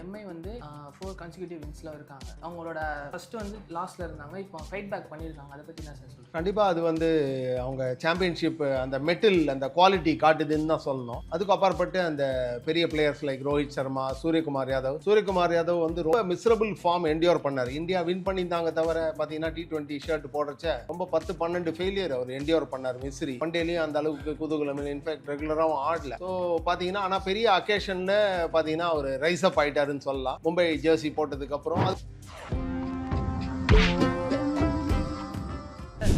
Mi வந்து 4 consecutive வின்ஸ்ல இருக்காங்க. அவங்களோட ஃபர்ஸ்ட் வந்து லாஸ்ட்ல இருந்தாங்க. இப்போ ஃபைட் பேக் பண்ணியிருக்காங்க. அதை பற்றி என்ன சார் சொல்லுங்கள்? கண்டிப்பாக அது வந்து அவங்க சாம்பியன்ஷிப் அந்த மெட்டில் அந்த குவாலிட்டி காட்டுதுன்னு தான் சொல்லணும். அதுக்கு அப்பாற்பட்டு அந்த பெரிய பிளேயர்ஸ் லைக் ரோஹித் சர்மா, சூரியகுமார் யாதவ் வந்து ரொம்ப மிசரபிள் ஃபார்ம் என்டியோர் பண்ணார். இந்தியா வின் பண்ணியிருந்தாங்க தவிர பார்த்தீங்கன்னா T20 ஷர்ட் போடுறச்ச ரொம்ப 10-12 ஃபெயிலியர் அவர் என்டியோர் பண்ணார். மிஸ்ரி ஒன்டேலையும் அந்த அளவுக்கு குதூகலம் இல்லை. இன்ஃபேக்ட் ரெகுலராகவும் ஆடல. ஸோ பார்த்தீங்கன்னா ஆனால் பெரிய அக்கேஷனில் பார்த்தீங்கன்னா அவர் ரைஸ் அப் ஆயிட்டாருன்னு சொல்லலாம். மும்பை ஜெர்சி போட்டதுக்கு அப்புறம்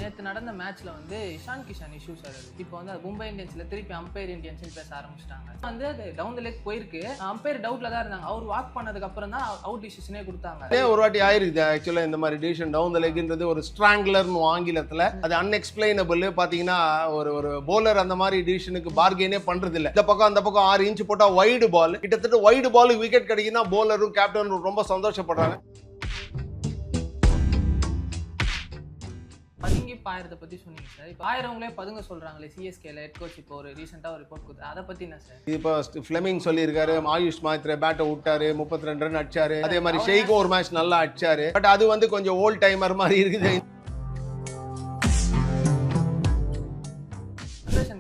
நேற்று நடந்த மேட்ச்ல வந்து இஷான் கிஷன் இஷ்யூ சார். இப்போ வந்து மும்பை இந்தியன்ஸ்ல திருப்பி அம்பையர் இந்தியன்ஸ் பேச ஆரம்பிச்சிட்டாங்க. வந்து அது டவுன் த லெக் போயிருக்கு. அம்பையர் டவுட்ல தான் இருந்தாங்க. அவர் வாக் பண்ணதுக்கு அப்புறம் தான் அவுட் டிசிஷனே கொடுத்தாங்க. ஒரு வாட்டி ஆயிருக்குது. ஆக்சுவலா இந்த மாதிரி டிசிஷன் டவுன் த லெக்ன்றது ஒரு ஸ்ட்ராங்லர்னு ஆங்கிலத்துல, அது அன்எக்ஸ்பிளைனபிள். பாத்தீங்கன்னா ஒரு போலர் அந்த மாதிரி டிசிஷனுக்கு பார்கெயினே பண்றது இல்ல. இந்த பக்கம் அந்த பக்கம் 6 இன்ச் போட்டா வைடு பால், கிட்டத்தட்ட வைடு பால் விக்கெட் கிடைக்குன்னா போலரும் கேப்டனும் ரொம்ப சந்தோஷப்படுறாங்க. பதுங்கி பாயறதை பத்தி சொன்னீங்க சார். இப்போ ஆயிரவங்களே பதுங்க சொல்றாங்களே சிஎஸ்கேல ஹெட் கோச் இப்போ ஒரு ரீசெண்டா ஒரு ரிப்போர்ட் கொடுத்து அதை பத்தி என்ன சார்? இப்போ ஃபிளெமிங் சொல்லியிருக்காரு, ஆயுஷ் மாத்ரே பேட்டை விட்டாரு, 32 ரன் அடிச்சாரு. அதே மாதிரி ஷெய்க்கும் ஒரு மேட்ச் நல்லா அடிச்சாரு. பட் அது வந்து கொஞ்சம் ஓல்ட் டைமர் மாதிரி இருக்குது.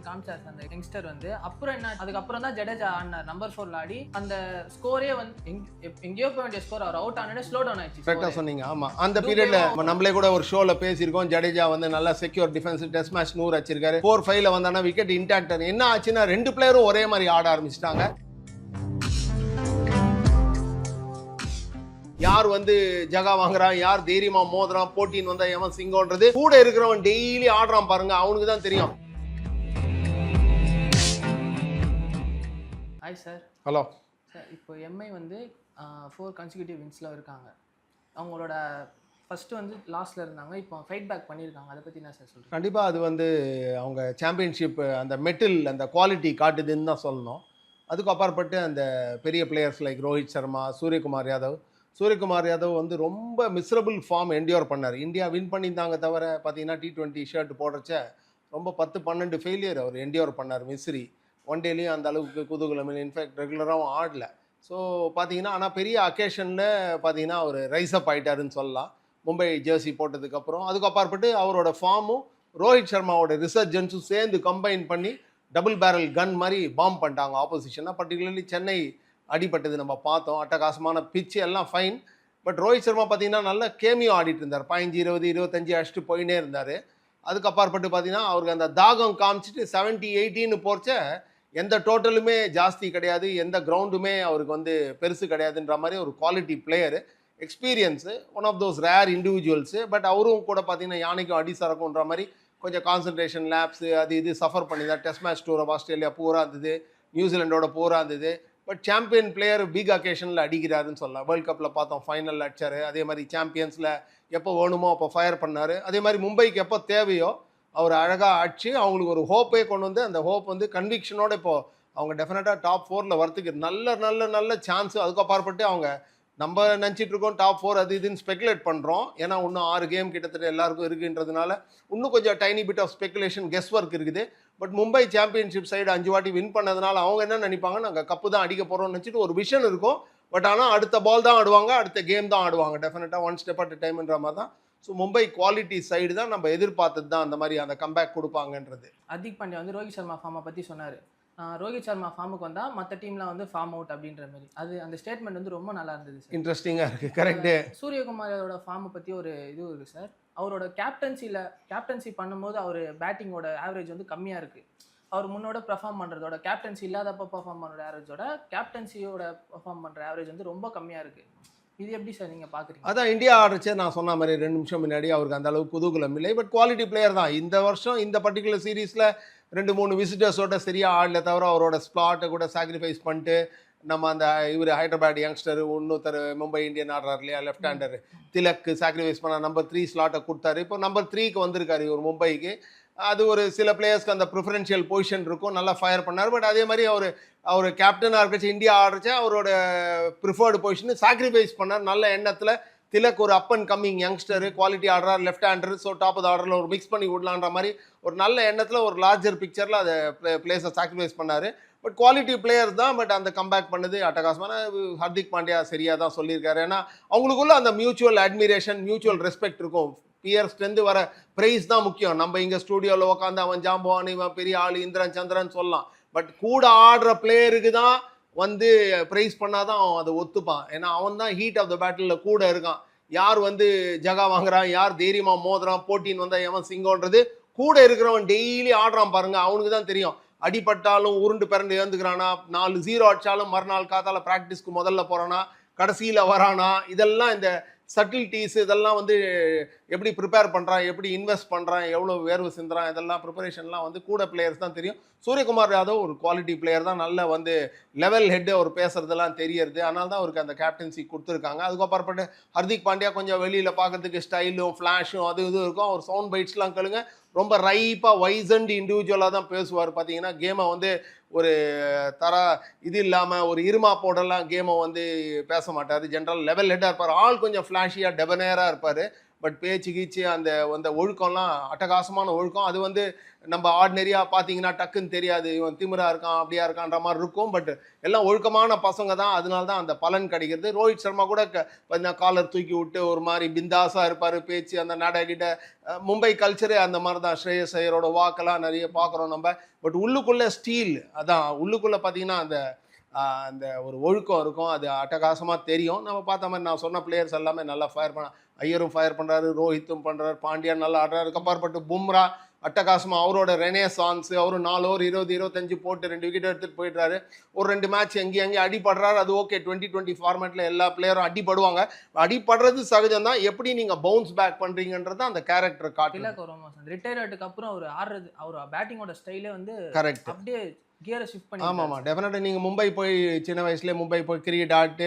காமிச்சார் அந்த யங்ஸ்டர் வந்து. அப்புறம் என்ன, அதுக்கப்புறம் தான் ஜடேஜா ஆடினார். நம்பர் 4 ஆடி அந்த ஸ்கோரே வந்து எங்கேயோ போக வேண்டிய ஸ்கோர் அவர் அவுட் ஆனே ஸ்லோ டவுன் ஆயிடுச்சு. கரெக்டா சொன்னீங்க. ஆமா, அந்த பீரியட்ல நம்மளே கூட ஒரு ஷோல பேசியிருக்கோம். ஜடேஜா வந்து நல்லா செக்யூர் டிஃபென்ஸ் டெஸ்ட் மேட்ச் 100 அடிச்சிருக்காரு. 4-5ல வந்தானா விக்கெட் இன்டாக்ட். என்ன ஆச்சுன்னா 2 பிளேயரும் ஒரே மாதிரி ஆட ஆரம்பிச்சிட்டாங்க. யார் வந்து ஜகா வாங்குறான், யார் தைரியமா மோதுறான், போட்டின்னு வந்தா எவன் சிங்கம்ன்றது கூட இருக்கிறவன் டெய்லி ஆடுறான் பாருங்க, அவனுக்கு தான் தெரியும். Hi sir. Hello sir. இப்போ எம்ஐ வந்து 4 கன்சிக்யூட்டிவ் வின்ஸ்ல இருக்காங்க. அவங்களோட ஃபர்ஸ்ட் வந்து லாஸ்ட்ல இருந்தாங்க. இப்போ ஃபைட் பேக் பண்ணியிருக்காங்க. அதை பற்றி என்ன சார் சொல்லுங்கள்? கண்டிப்பாக அது வந்து அவங்க சாம்பியன்ஷிப் அந்த மெட்டில் அந்த குவாலிட்டி காட்டுதுன்னு தான் சொல்லணும். அதுக்கு அப்பாற்பட்டு அந்த பெரிய பிளேயர்ஸ் லைக் ரோஹித் சர்மா, சூரியகுமார் யாதவ் வந்து ரொம்ப மிசரபிள் ஃபார்ம் என்டியோர் பண்ணார். இந்தியா வின் பண்ணியிருந்தாங்க தவிர பார்த்தீங்கன்னா T20 ஷர்ட் போடுறச்ச ரொம்ப 10-12 ஃபெயிலியர் அவர் என்டியோர் பண்ணார். மிஸ்ரி ஒன்டேலையும் அந்த அளவுக்கு குதூகலம் இல்லை. இன்ஃபேக்ட் ரெகுலராகவும் ஆடல. ஸோ பார்த்தீங்கன்னா ஆனால் பெரிய அக்கேஷனில் பார்த்தீங்கன்னா அவர் ரைஸ் அப் ஆயிட்டாருன்னு சொல்லலாம். மும்பை ஜெர்சி போட்டதுக்கு அப்புறம் அதுக்கு அப்பாற்பட்டு அவரோட ஃபார்மும் ரோஹித் சர்மாவோட ரிசர்ஜன்ஸும் சேர்ந்து கம்பைன் பண்ணி டபுள் பேரல் கன் மாதிரி பாம் பண்ணிட்டாங்க ஆப்போசிஷனாக. பர்டிகுலர்லி சென்னை அடிபட்டது நம்ம பார்த்தோம். அட்டகாசமான பிச்சு எல்லாம் ஃபைன். பட் ரோஹித் சர்மா பார்த்தீங்கன்னா நல்ல கேமியோ ஆடிட்டு இருந்தார். 15, 20, 25 அடிச்சுட்டு போயினே இருந்தார். அதுக்கு அப்பாற்பட்டு பார்த்தீங்கன்னா அவருக்கு அந்த தாகம் காமிச்சிட்டு 70-80ன்னு போச்ச எந்த டோட்டலுமே ஜாஸ்தி கிடையாது, எந்த கிரவுண்டுமே அவருக்கு வந்து பெருசு கிடையாதுன்ற மாதிரி ஒரு quality player, experience, one of those rare individuals. But அவரும் கூட பார்த்தீங்கன்னா யானைக்கும் அடி சரக்குன்ற மாதிரி கொஞ்சம் கான்சன்ட்ரேஷன் லேப்ஸு அது இது சஃபர் பண்ணியிருந்தார். Test match tour of Australia பூரா இருந்தது, நியூசிலாண்டோட பூரா இருந்தது. பட் சாம்பியன் பிளேயர் பிக் அக்கேஷனில் அடிக்கிறாருன்னு சொல்லலாம். வேர்ல்ட் கப்பில் பார்த்தோம், ஃபைனலில் அடிச்சார். அதே மாதிரி சாம்பியன்ஸில் எப்போ வேணுமோ அப்போ ஃபயர் பண்ணார். அதே மாதிரி மும்பைக்கு எப்போ தேவையோ அவர் அழகாக அடிச்சு அவங்களுக்கு ஒரு ஹோப்பே கொண்டு வந்து, அந்த ஹோப் வந்து கன்விக்ஷனோட இப்போது அவங்க டெஃபினட்டாக டாப் 4ல் வரத்துக்கு நல்ல நல்ல நல்ல சான்ஸு. அதுக்கு அப்பாற்பட்டு அவங்க நம்ம நினச்சிட்டு இருக்கோம் டாப் 4 அது இதுன்னு ஸ்பெகுலேட் பண்ணுறோம். ஏன்னா இன்னும் 6 கேம் கிட்டத்தட்ட எல்லாருக்கும் இருக்குன்றதுனால இன்னும் கொஞ்சம் tiny bit of speculation guess work இருக்குது. பட் மும்பை சாம்பியன்ஷிப் சைடு 5 வாட்டி வின் பண்ணதுனால அவங்க என்ன நினைப்பாங்க, நாங்கள் கப்பு தான் அடிக்க போகிறோம்னு நினச்சிட்டு ஒரு விஷன் இருக்கும். பட் ஆனால் அடுத்த பால் தான் ஆடுவாங்க, அடுத்த கேம் தான் ஆடுவாங்க. டெஃபினட்டாக ஒன் ஸ்டெப் அட் டைம்ன்ற மாதிரி தான். ஸோ மும்பை குவாலிட்டி சைடு தான் நம்ம எதிர்பார்த்தது தான் அந்த மாதிரி அந்த கம்பேக் கொடுப்பாங்கன்றது. ஹர்திக் பாண்டியா வந்து ரோஹித் சர்மா ஃபார்மை பற்றி சொன்னார். ரோஹித் சர்மா ஃபார்முக்கு வந்தால் மற்ற டீம்லாம் வந்து ஃபார்ம் அவுட் அப்படின்ற மாதிரி. அது அந்த ஸ்டேட்மெண்ட் வந்து ரொம்ப நல்லா இருந்தது சார். இன்ட்ரெஸ்டிங்காக இருக்குது. கரெக்டு. சூரியகுமாரோட ஃபார்மை பற்றி ஒரு இது இருக்குது சார். அவரோட கேப்டன்சி பண்ணும்போது அவர் பேட்டிங்கோட ஆவரேஜ் வந்து கம்மியாக இருக்குது. அவர் முன்னோட பெர்ஃபார்ம் பண்ணுறதோட கேப்டன்சி இல்லாதப்போ பெர்ஃபார்ம் பண்ணுற ஆவரேஜோட கேப்டன்சியோட பெர்ஃபார்ம் பண்ணுற ஆவரேஜ் வந்து ரொம்ப கம்மியாக இருக்குது. இது எப்படி சார் நீங்கள் பார்க்குறீங்க? அதான் இந்தியா ஆடுறச்சே நான் சொன்ன மாதிரி 2 நிமிஷம் முன்னாடி அவருக்கு அந்த அளவுக்கு குதூகலம் இல்லை. பட் குவாலிட்டி பிளேயர் தான். இந்த வருஷம் இந்த பர்டிகுலர் சீரீஸில் 2-3 விசிட்டர்ஸோட சரியாக ஆடல தவிர அவரோட ஸ்ப்ளாட்டை கூட சாக்ரிஃபைஸ் பண்ணிட்டு நம்ம அந்த இவர் ஹைதராபாத் யங்ஸ்டர் இன்னொருத்தர் மும்பை இந்தியன் ஆடுறார் இல்லையா, லெஃப்ட் ஹேண்டர் திலக் சாக்ரிஃபைஸ் பண்ண நம்பர் 3 ஸ்லாட்டை கொடுத்தாரு. இப்போ நம்பர் 3க்கு வந்திருக்காரு இவர் மும்பைக்கு. அது ஒரு சில பிளேயர்ஸ்க்கு அந்த ப்ரிஃபரன்ஷியல் பொசிஷன் இருக்கும், நல்லா ஃபயர் பண்ணார். பட் அதே மாதிரி அவர் கேப்டனாக இருக்கச்சு இந்தியா ஆடுறச்சா அவரோட ப்ரிஃபர்டு பொசிஷன் சாக்ரிஃபைஸ் பண்ணார் நல்ல எண்ணத்தில். திலக் ஒரு up and coming youngster, quality ஆடுறார், left hander. So top of the ஆர்டரில் ஒரு மிக்ஸ் பண்ணி விடலான்ற மாதிரி ஒரு நல்ல எண்ணத்தில் ஒரு லார்ஜர் பிக்சரில் அதை பிளேஸை சாக்ரிஃபைஸ் பண்ணார். பட் குவாலிட்டி பிளேயர்ஸ் தான். பட் அந்த கம்பேக் பண்ணது அட்டகாசமான. ஹர்திக் பாண்டியா சரியாக தான் சொல்லியிருக்காரு. ஏன்னா அவங்களுக்குள்ள அந்த மியூச்சுவல் அட்மிரேஷன், மியூச்சுவல் ரெஸ்பெக்ட் இருக்கும். பியர்ஸ்லேருந்து வர ப்ரைஸ் தான் முக்கியம். நம்ம இங்கே ஸ்டூடியோவில் உட்காந்து அவன் ஜாம்பவான், இவன் பெரிய ஆள், இந்திரன் சந்திரன் சொல்லலாம். பட் கூட ஆடுற பிளேயருக்கு தான் வந்து ப்ரைஸ் பண்ணாதான் அவன் அதை ஒத்துப்பான். ஏன்னா அவன் தான் ஹீட் ஆஃப் த பேட்டிலில் கூட இருக்கான். யார் வந்து ஜகா வாங்குறான், யார் தைரியமாக மோதுறான், போட்டின்னு வந்தால் எவன் சிங்கம்ன்றது கூட இருக்கிறவன் டெய்லி ஆடுறான் பாருங்க, அவனுக்கு தான் தெரியும். அடிபட்டாலும் உருண்டு பிறண்டு ஏந்துக்கிறானா, 4-0 அடிச்சாலும் மறுநாள் காத்தால ப்ராக்டிஸ்க்கு முதல்ல போறானா, கடைசியில் வரானா, இதெல்லாம் இந்த சட்டில்டீஸ் இதெல்லாம் வந்து எப்படி ப்ரிப்பேர் பண்ணுறான், எப்படி இன்வெஸ்ட் பண்ணுறான், எவ்வளோ வேர்வு சிந்துறான், இதெல்லாம் ப்ரிப்பரேஷன்லாம் வந்து கூட பிளேயர்ஸ் தான் தெரியும். சூரியகுமார் யாதவ் ஒரு குவாலிட்டி பிளேயர் தான். நல்ல வந்து லெவல் ஹெட்டு அவர் பேசுறதெல்லாம் தெரியறது. அதனால தான் அவருக்கு அந்த கேப்டன்சி கொடுத்துருக்காங்க. அதுக்கப்புறப்பட்டு ஹர்திக் பாண்டியா கொஞ்சம் வெளியில் பார்க்கறதுக்கு ஸ்டைலும் ஃப்ளாஷும் அது இது இருக்கும். அவர் சவுண்ட் பைட்ஸ்லாம் கேளுங்க, ரொம்ப ரைப்பாக வைசண்ட் இண்டிவிஜுவலாக தான் பேசுவார். பார்த்தீங்கன்னா கேமை வந்து ஒரு இது இல்லாமல் ஒரு இருமாப்போடெல்லாம் கேமை வந்து பேச மாட்டார். ஜென்ரல் லெவல் ஹெட்டாக இருப்பார். ஆள் கொஞ்சம் ஃப்ளாஷியாக டெபனேராக இருப்பார். பட் பேச்சு கீச்சு அந்த அந்த ஒழுக்கம்லாம் அட்டகாசமான ஒழுக்கம். அது வந்து நம்ம ஆர்டினரியாக பார்த்தீங்கன்னா டக்குன்னு தெரியாது, இவன் திமிரா இருக்கான் அப்படியா இருக்கான்ற மாதிரி இருக்கும். பட் எல்லாம் ஒழுக்கமான பசங்க தான். அதனால தான் அந்த பலன் கிடைக்கிறது. ரோஹித் சர்மா கூட பார்த்தீங்கன்னா காலர் தூக்கி விட்டு ஒரு மாதிரி பிந்தாஸாக இருப்பார். பேச்சு அந்த நடகிட்ட மும்பை கல்ச்சரே அந்த மாதிரி தான். ஸ்ரேயஸ் ஐயரோட வாக்கெல்லாம் நிறைய பார்க்குறோம் நம்ம. பட் உள்ளுக்குள்ளே ஸ்டீல், அதான் உள்ளுக்குள்ளே பார்த்தீங்கன்னா அந்த அந்த ஒரு ஒழுக்கம் இருக்கும். அது அட்டகாசமாக தெரியும். நம்ம பார்த்த மாதிரி நான் சொன்ன பிளேயர்ஸ் எல்லாமே நல்லா ஃபயர் பண்ண, ஐயரும் ஃபயர் பண்ணுறாரு, ரோஹித்தும் பண்ணுறாரு, பாண்டியா நல்லா ஆடுறாரு. அதுக்கப்புறப்பட்டு பும்ரா அட்டகாசமாக அவரோட ரெனேசான்ஸ், அவரும் 4 ஓவர் 20-25 போட்டு 2 விக்கெட் எடுத்துகிட்டு போயிடுறாரு. ஒரு 2 மேட்ச் எங்கேயும் அடிபடுறாரு. அது ஓகே, 2020 ஃபார்மேட்டில் எல்லா பிளேயரும் அடிபடுவாங்க. அடிபடுறது சகஜம் தான். எப்படி நீங்கள் பவுன்ஸ் பேக் பண்ணுறீங்கன்றது அந்த கேரக்டர் காட்டல. ரிட்டையர் ஆகிறதுக்கு அப்புறம் அவர் ஆடுறது, அவர் பேட்டிங்கோட ஸ்டைலே வந்து கரெக்ட், அப்படியே கியரை ஷிஃப்ட் பண்ணி. ஆமாம்மா, டெஃபினட்டாக. நீங்கள் மும்பை போய் சின்ன வயசுலேயே மும்பை போய் கிரிக்கெட் ஆடிட்டு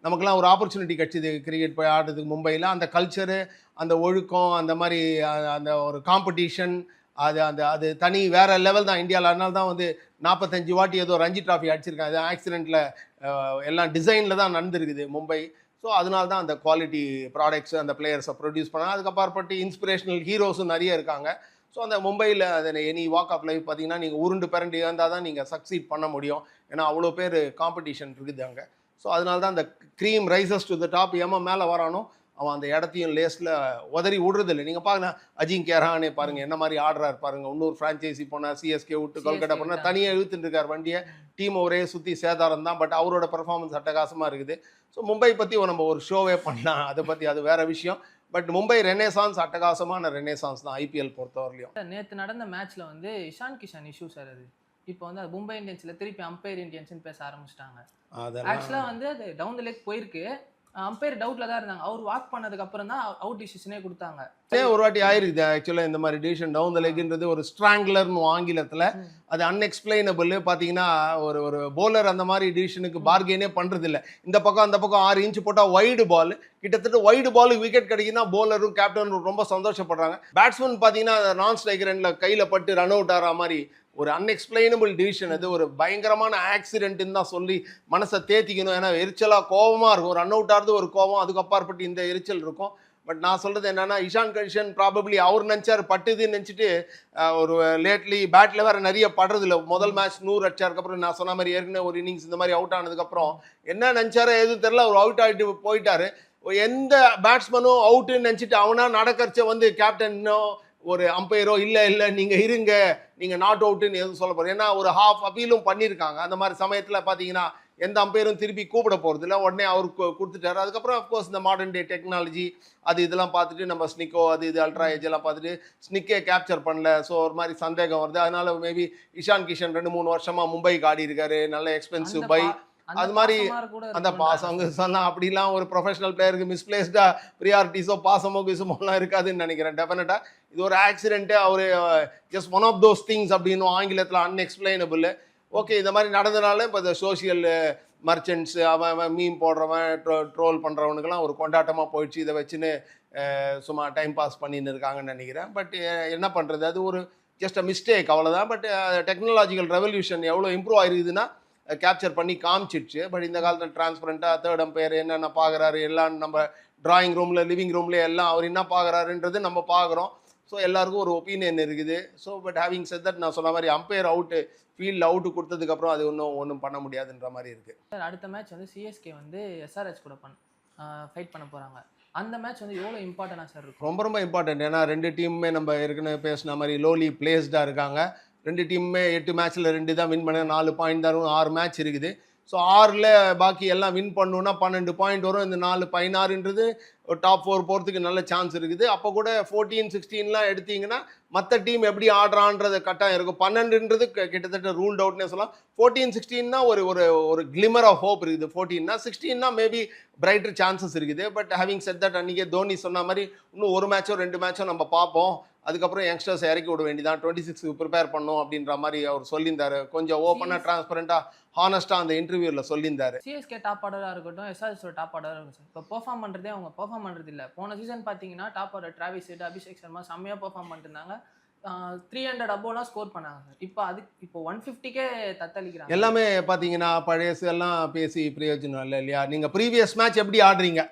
நமக்குலாம் ஒரு ஆப்பர்ச்சுனிட்டி கிடச்சிது கிரிக்கெட் போய் ஆடுறதுக்கு மும்பையில். அந்த கல்ச்சரு, அந்த ஒழுக்கம், அந்த மாதிரி அந்த ஒரு காம்படிஷன், அது தனி வேறு லெவல் தான் இந்தியாவில். அதனால தான் வந்து 45 வாட்டி ஏதோ ரஞ்சி ட்ராஃபி அடிச்சிருக்காங்க. அது ஆக்சிடெண்ட்டில் எல்லாம் டிசைனில் தான் நடந்துருக்குது மும்பை. ஸோ அதனால தான் அந்த குவாலிட்டி ப்ராடக்ட்ஸு அந்த பிளேயர்ஸை ப்ரொடியூஸ் பண்ணாங்க. அதுக்கப்புறப்பட்டு இன்ஸ்பிரேஷனல் ஹீரோஸும் நிறைய இருக்காங்க. ஸோ அந்த மும்பையில் அது எனி வாக் ஆஃப் லைஃப் பார்த்தீங்கன்னா நீங்கள் உருண்டு பிறண்டு இருந்தால் தான் நீங்கள் சக்சீட் பண்ண முடியும். ஏன்னா அவ்வளோ பேர் காம்படிஷன் இருக்குது அங்கே. ஸோ அதனால தான் அந்த cream rises to the top எவன் மேலே வரானோ அவன் அந்த இடத்தையும் லேஸில் உதறி விடுறதில்லை. நீங்கள் பார்க்கலாம், அஜிங்கே ரஹானே பாருங்கள் என்ன மாதிரி ஆடுறாரு பாருங்கள். இன்னொரு ஃப்ரான்ச்சைசி போனால் சிஎஸ்கே விட்டு கொல்கட்டா போனால் தனியாக இழுத்துட்டு இருக்கார் வண்டியை. டீம் ஒரே சுற்றி சேதாரம் தான். பட் அவரோட பெர்ஃபார்மன்ஸ் அட்டகாசமாக இருக்குது. ஸோ மும்பை பற்றி நம்ம ஒரு ஷோவே பண்ணலாம். அதை பற்றி அது வேறு விஷயம். பட் மும்பை ரெனேசான்ஸ் அட்டகாசமான ரெனேசான்ஸ் தான் ஐபிஎல் பொறுத்தவரையிலையும். நேற்று நடந்த மேட்ச்ல வந்து இஷான் கிஷன் இஷ்யூ சார். அது இப்போ வந்து அது மும்பை இந்தியன்ஸ்ல திருப்பி அம்பையர் இந்தியன்ஸ்னு பேச ஆரம்பிச்சிட்டாங்க. ஆக்சுவலா வந்து அது டவுன் த லெக் போயிருக்கு. அம்பையர் டவுட்ல தான் இருந்தாங்க. அவர் வாக் பண்ணதுக்கு அப்புறம் தான் அவுட் டிசிஷனே கொடுத்தாங்க. ஒரு வாட்டி ஆயிருக்குது ஆக்சுவலாக இந்த மாதிரி டிசிஷன். டவுன் த லெக்ன்றது ஒரு ஸ்ட்ராங்லர்னு ஆங்கிலத்தில். அது அன்எக்ஸ்பிளைனபிள். பார்த்தீங்கன்னா ஒரு போலர் அந்த மாதிரி டிசிஷனுக்கு பார்கெனே பண்ணுறது இல்லை. இந்த பக்கம் அந்த பக்கம் 6 இன்ச் போட்டால் வைடு பால், கிட்டத்தட்ட வைடு பாலுக்கு விக்கெட் கிடைக்குன்னா போலரும் கேப்டனும் ரொம்ப சந்தோஷப்படுறாங்க. பேட்ஸ்மேன் பார்த்தீங்கன்னா நான் ஸ்ட்ரைக்கர் எண்டில் கையில் பட்டு ரன் அவுட் ஆகிற மாதிரி ஒரு அன்எக்ஸ்பிளைனபிள் டிசிஷன். அது ஒரு பயங்கரமான ஆக்சிடென்ட்னு தான் சொல்லி மனசை தேத்திக்கணும். ஏன்னா எரிச்சலாக கோபமாக இருக்கும். ரன் அவுட் ஆகிறது ஒரு கோபம், அதுக்கப்பாற்பட்டு இந்த எரிச்சல் இருக்கும். பட் நான் சொல்கிறது என்னென்னா, இஷான் கிஷன் ப்ராபப்ளி அவர் நினச்சார் பட்டுதுன்னு நினச்சிட்டு ஒரு லேட்லி பேட்டில் வேறு நிறைய படுறதில்ல. முதல் மேட்ச் 100 அடிச்சாருக்கப்புறம் நான் சொன்ன மாதிரி ஏற்கனவே ஒரு இன்னிங்ஸ் இந்த மாதிரி அவுட் ஆனதுக்கப்புறம் என்ன நினச்சாரோ எதுவும் தெரில, அவர் அவுட் ஆகிட்டு போயிட்டார். எந்த பேட்ஸ்மேனும் அவுட்டுன்னு நினச்சிட்டு அவனா நடக்கிறச்ச வந்து கேப்டனோ ஒரு அம்பையரோ இல்லை நீங்கள் இருங்க, நீங்கள் நாட் அவுட்டுன்னு எதுவும் சொல்ல போகிறோம். ஏன்னா ஒரு ஹாஃப் அப்பீலும் பண்ணியிருக்காங்க. அந்த மாதிரி சமயத்தில் பார்த்தீங்கன்னா எந்த அம்பையரும் திருப்பி கூப்பிட போகிறது இல்லை, உடனே அவருக்கு கொடுத்துட்டாரு. அதுக்கப்புறம் அஃப்கோர்ஸ் இந்த மாடர்ன் டே டெக்னாலஜி அது இதெல்லாம் பார்த்துட்டு நம்ம ஸ்னிக்கோ இது அல்ட்ரா ஏஜ் எல்லாம் பார்த்துட்டு ஸ்னிக்கே கேப்சர் பண்ணல. ஸோ ஒரு மாதிரி சந்தேகம் வருது. அதனால மேபி இஷான் கிஷன் 2-3 வருஷமாக மும்பைக்கு ஆடி இருக்காரு, நல்ல எக்ஸ்பென்சிவ் பை. அது மாதிரி அந்த பாசம் சொன்னா அப்படிலாம் ஒரு ப்ரொஃபஷனல் பிளேயருக்கு மிஸ்பிளேஸ்டா ப்ரியாரிட்டிஸோ பாசமோ கிசமோலாம் இருக்காதுன்னு நினைக்கிறேன். டெஃபினட்டா இது ஒரு ஆக்சிடென்ட்டு. அவர் just one of those things அப்படின்னு ஆங்கிலத்தில் அன்எக்ஸ்பிளைனபிள். ஓகே, இந்த மாதிரி நடந்தனால இப்போ இந்த சோஷியல் மர்ச்சன்ட்ஸ் அவன் மீம் போடுறவன் ட்ரோல் பண்ணுறவனுக்கெல்லாம் ஒரு கொண்டாட்டமாக போயிடுச்சு. இதை வச்சுன்னு சும்மா டைம் பாஸ் பண்ணின்னு இருக்காங்கன்னு நினைக்கிறேன். பட் என்ன பண்ணுறது, அது ஒரு ஜஸ்ட் அ மிஸ்டேக், அவ்வளோதான். பட் டெக்னாலஜிக்கல் ரெவல்யூஷன் எவ்வளோ இம்ப்ரூவ் ஆயிருக்குதுன்னா கேப்சர் பண்ணி காமிச்சிடுச்சு. பட் இந்த காலத்தில் டிரான்ஸ்பரண்ட்டாக தேர்ட் அம்பையர் என்னென்ன பார்க்குறாரு எல்லாம் நம்ம டிராயிங் ரூமில் லிவிங் ரூம்லேயே எல்லாம் அவர் என்ன பார்க்குறாருன்றது நம்ம பார்க்குறோம். ஸோ எல்லாருக்கும் ஒரு ஒப்பீனியன் இருக்குது. So but having set that நான் சொன்ன மாதிரி அம்பையர் அவுட்டு ஃபீல்டில் அவுட்டு கொடுத்ததுக்கப்புறம் அது ஒன்றும் பண்ண முடியாதுன்ற மாதிரி இருக்குது. சார் அடுத்த மேட்ச் வந்து சிஎஸ்கே வந்து எஸ்ஆர்ஹெச் கூட ஃபைட் பண்ண போகிறாங்க. அந்த மேட்ச் வந்து எவ்வளோ இம்பார்ட்டண்டாக சார் இருக்கும்? ரொம்ப ரொம்ப இம்பார்ட்டன்ட். ஏன்னா 2 டீமுமே நம்ம ஏற்கனவே பேசின மாதிரி லோலி பிளேஸ்டாக இருக்காங்க. 2 டீமுமே 8 மேட்ச்சில் 2 தான் வின் பண்ண 4 பாயிண்ட் தான் 6 மேட்ச் இருக்குது. ஸோ 6ல் பாக்கி எல்லாம் வின் பண்ணணுன்னா 12 பாயிண்ட் வரும். இந்த 4 16ன்றது ஒரு டாப் 4 போகிறதுக்கு நல்ல சான்ஸ் இருக்குது. அப்போ கூட 14 16லாம் எடுத்தீங்கன்னா மற்ற டீம் எப்படி ஆடுறான்றது கட்டாயம் இருக்கும். 12ன்றது கிட்டத்தட்ட ரூல்ட் அவுட்னே சொல்லலாம். 14 16னா ஒரு ஒரு ஒரு கிளிமர் ஆஃப் ஹோப் இருக்குது. 14னா 16னா மேபி பிரைட்டர் சான்சஸ் இருக்குது. பட் ஹேவிங் செட் தட் அன்றைக்கே தோனி சொன்ன மாதிரி இன்னும் ஒரு மேட்சோ 2 மேட்சோ நம்ம பார்ப்போம். அதுக்கப்புறம் யங்ஸ்டர்ஸ் இறக்கி விட வேண்டியதான், 26க்கு ப்ரிப்பேர் பண்ணும் அப்படின்ற மாதிரி அவர் சொல்லியிருந்தார். கொஞ்சம் ஓப்பனாக டிரான்ஸ்பரண்டாக ஹானஸ்ட்டாக அந்த இன்டர்வியூவில் சொல்லியிருந்தார். சிஎஸ்கே டாப் ஆர்டராக இருக்கட்டும், எஸ்ஆர்ஹெச்சோட டாப் ஆர்டராக இருக்கும் சார். இப்போ பெர்ஃபார்ம் பண்ணுறதே அவங்க பெர்ஃபார்ம் பண்ணுறது இல்லை. போன சீசன் பார்த்தீங்கன்னா top order Travis head, Abhishek Sharma செம்மையாக பெர்ஃபார்ம் பண்ணிருந்தாங்க. 300 அபோலாம் ஸ்கோர் பண்ணாங்க சார். இப்போ 150க்கே தத்தளிக்கிறாங்க. எல்லாமே பார்த்தீங்கன்னா பழையசு எல்லாம் பேசி பிரயோஜனம் இல்லை இல்லையா? நீங்கள் ப்ரீவியஸ் மேட்ச் எப்படி ஆடுறீங்க,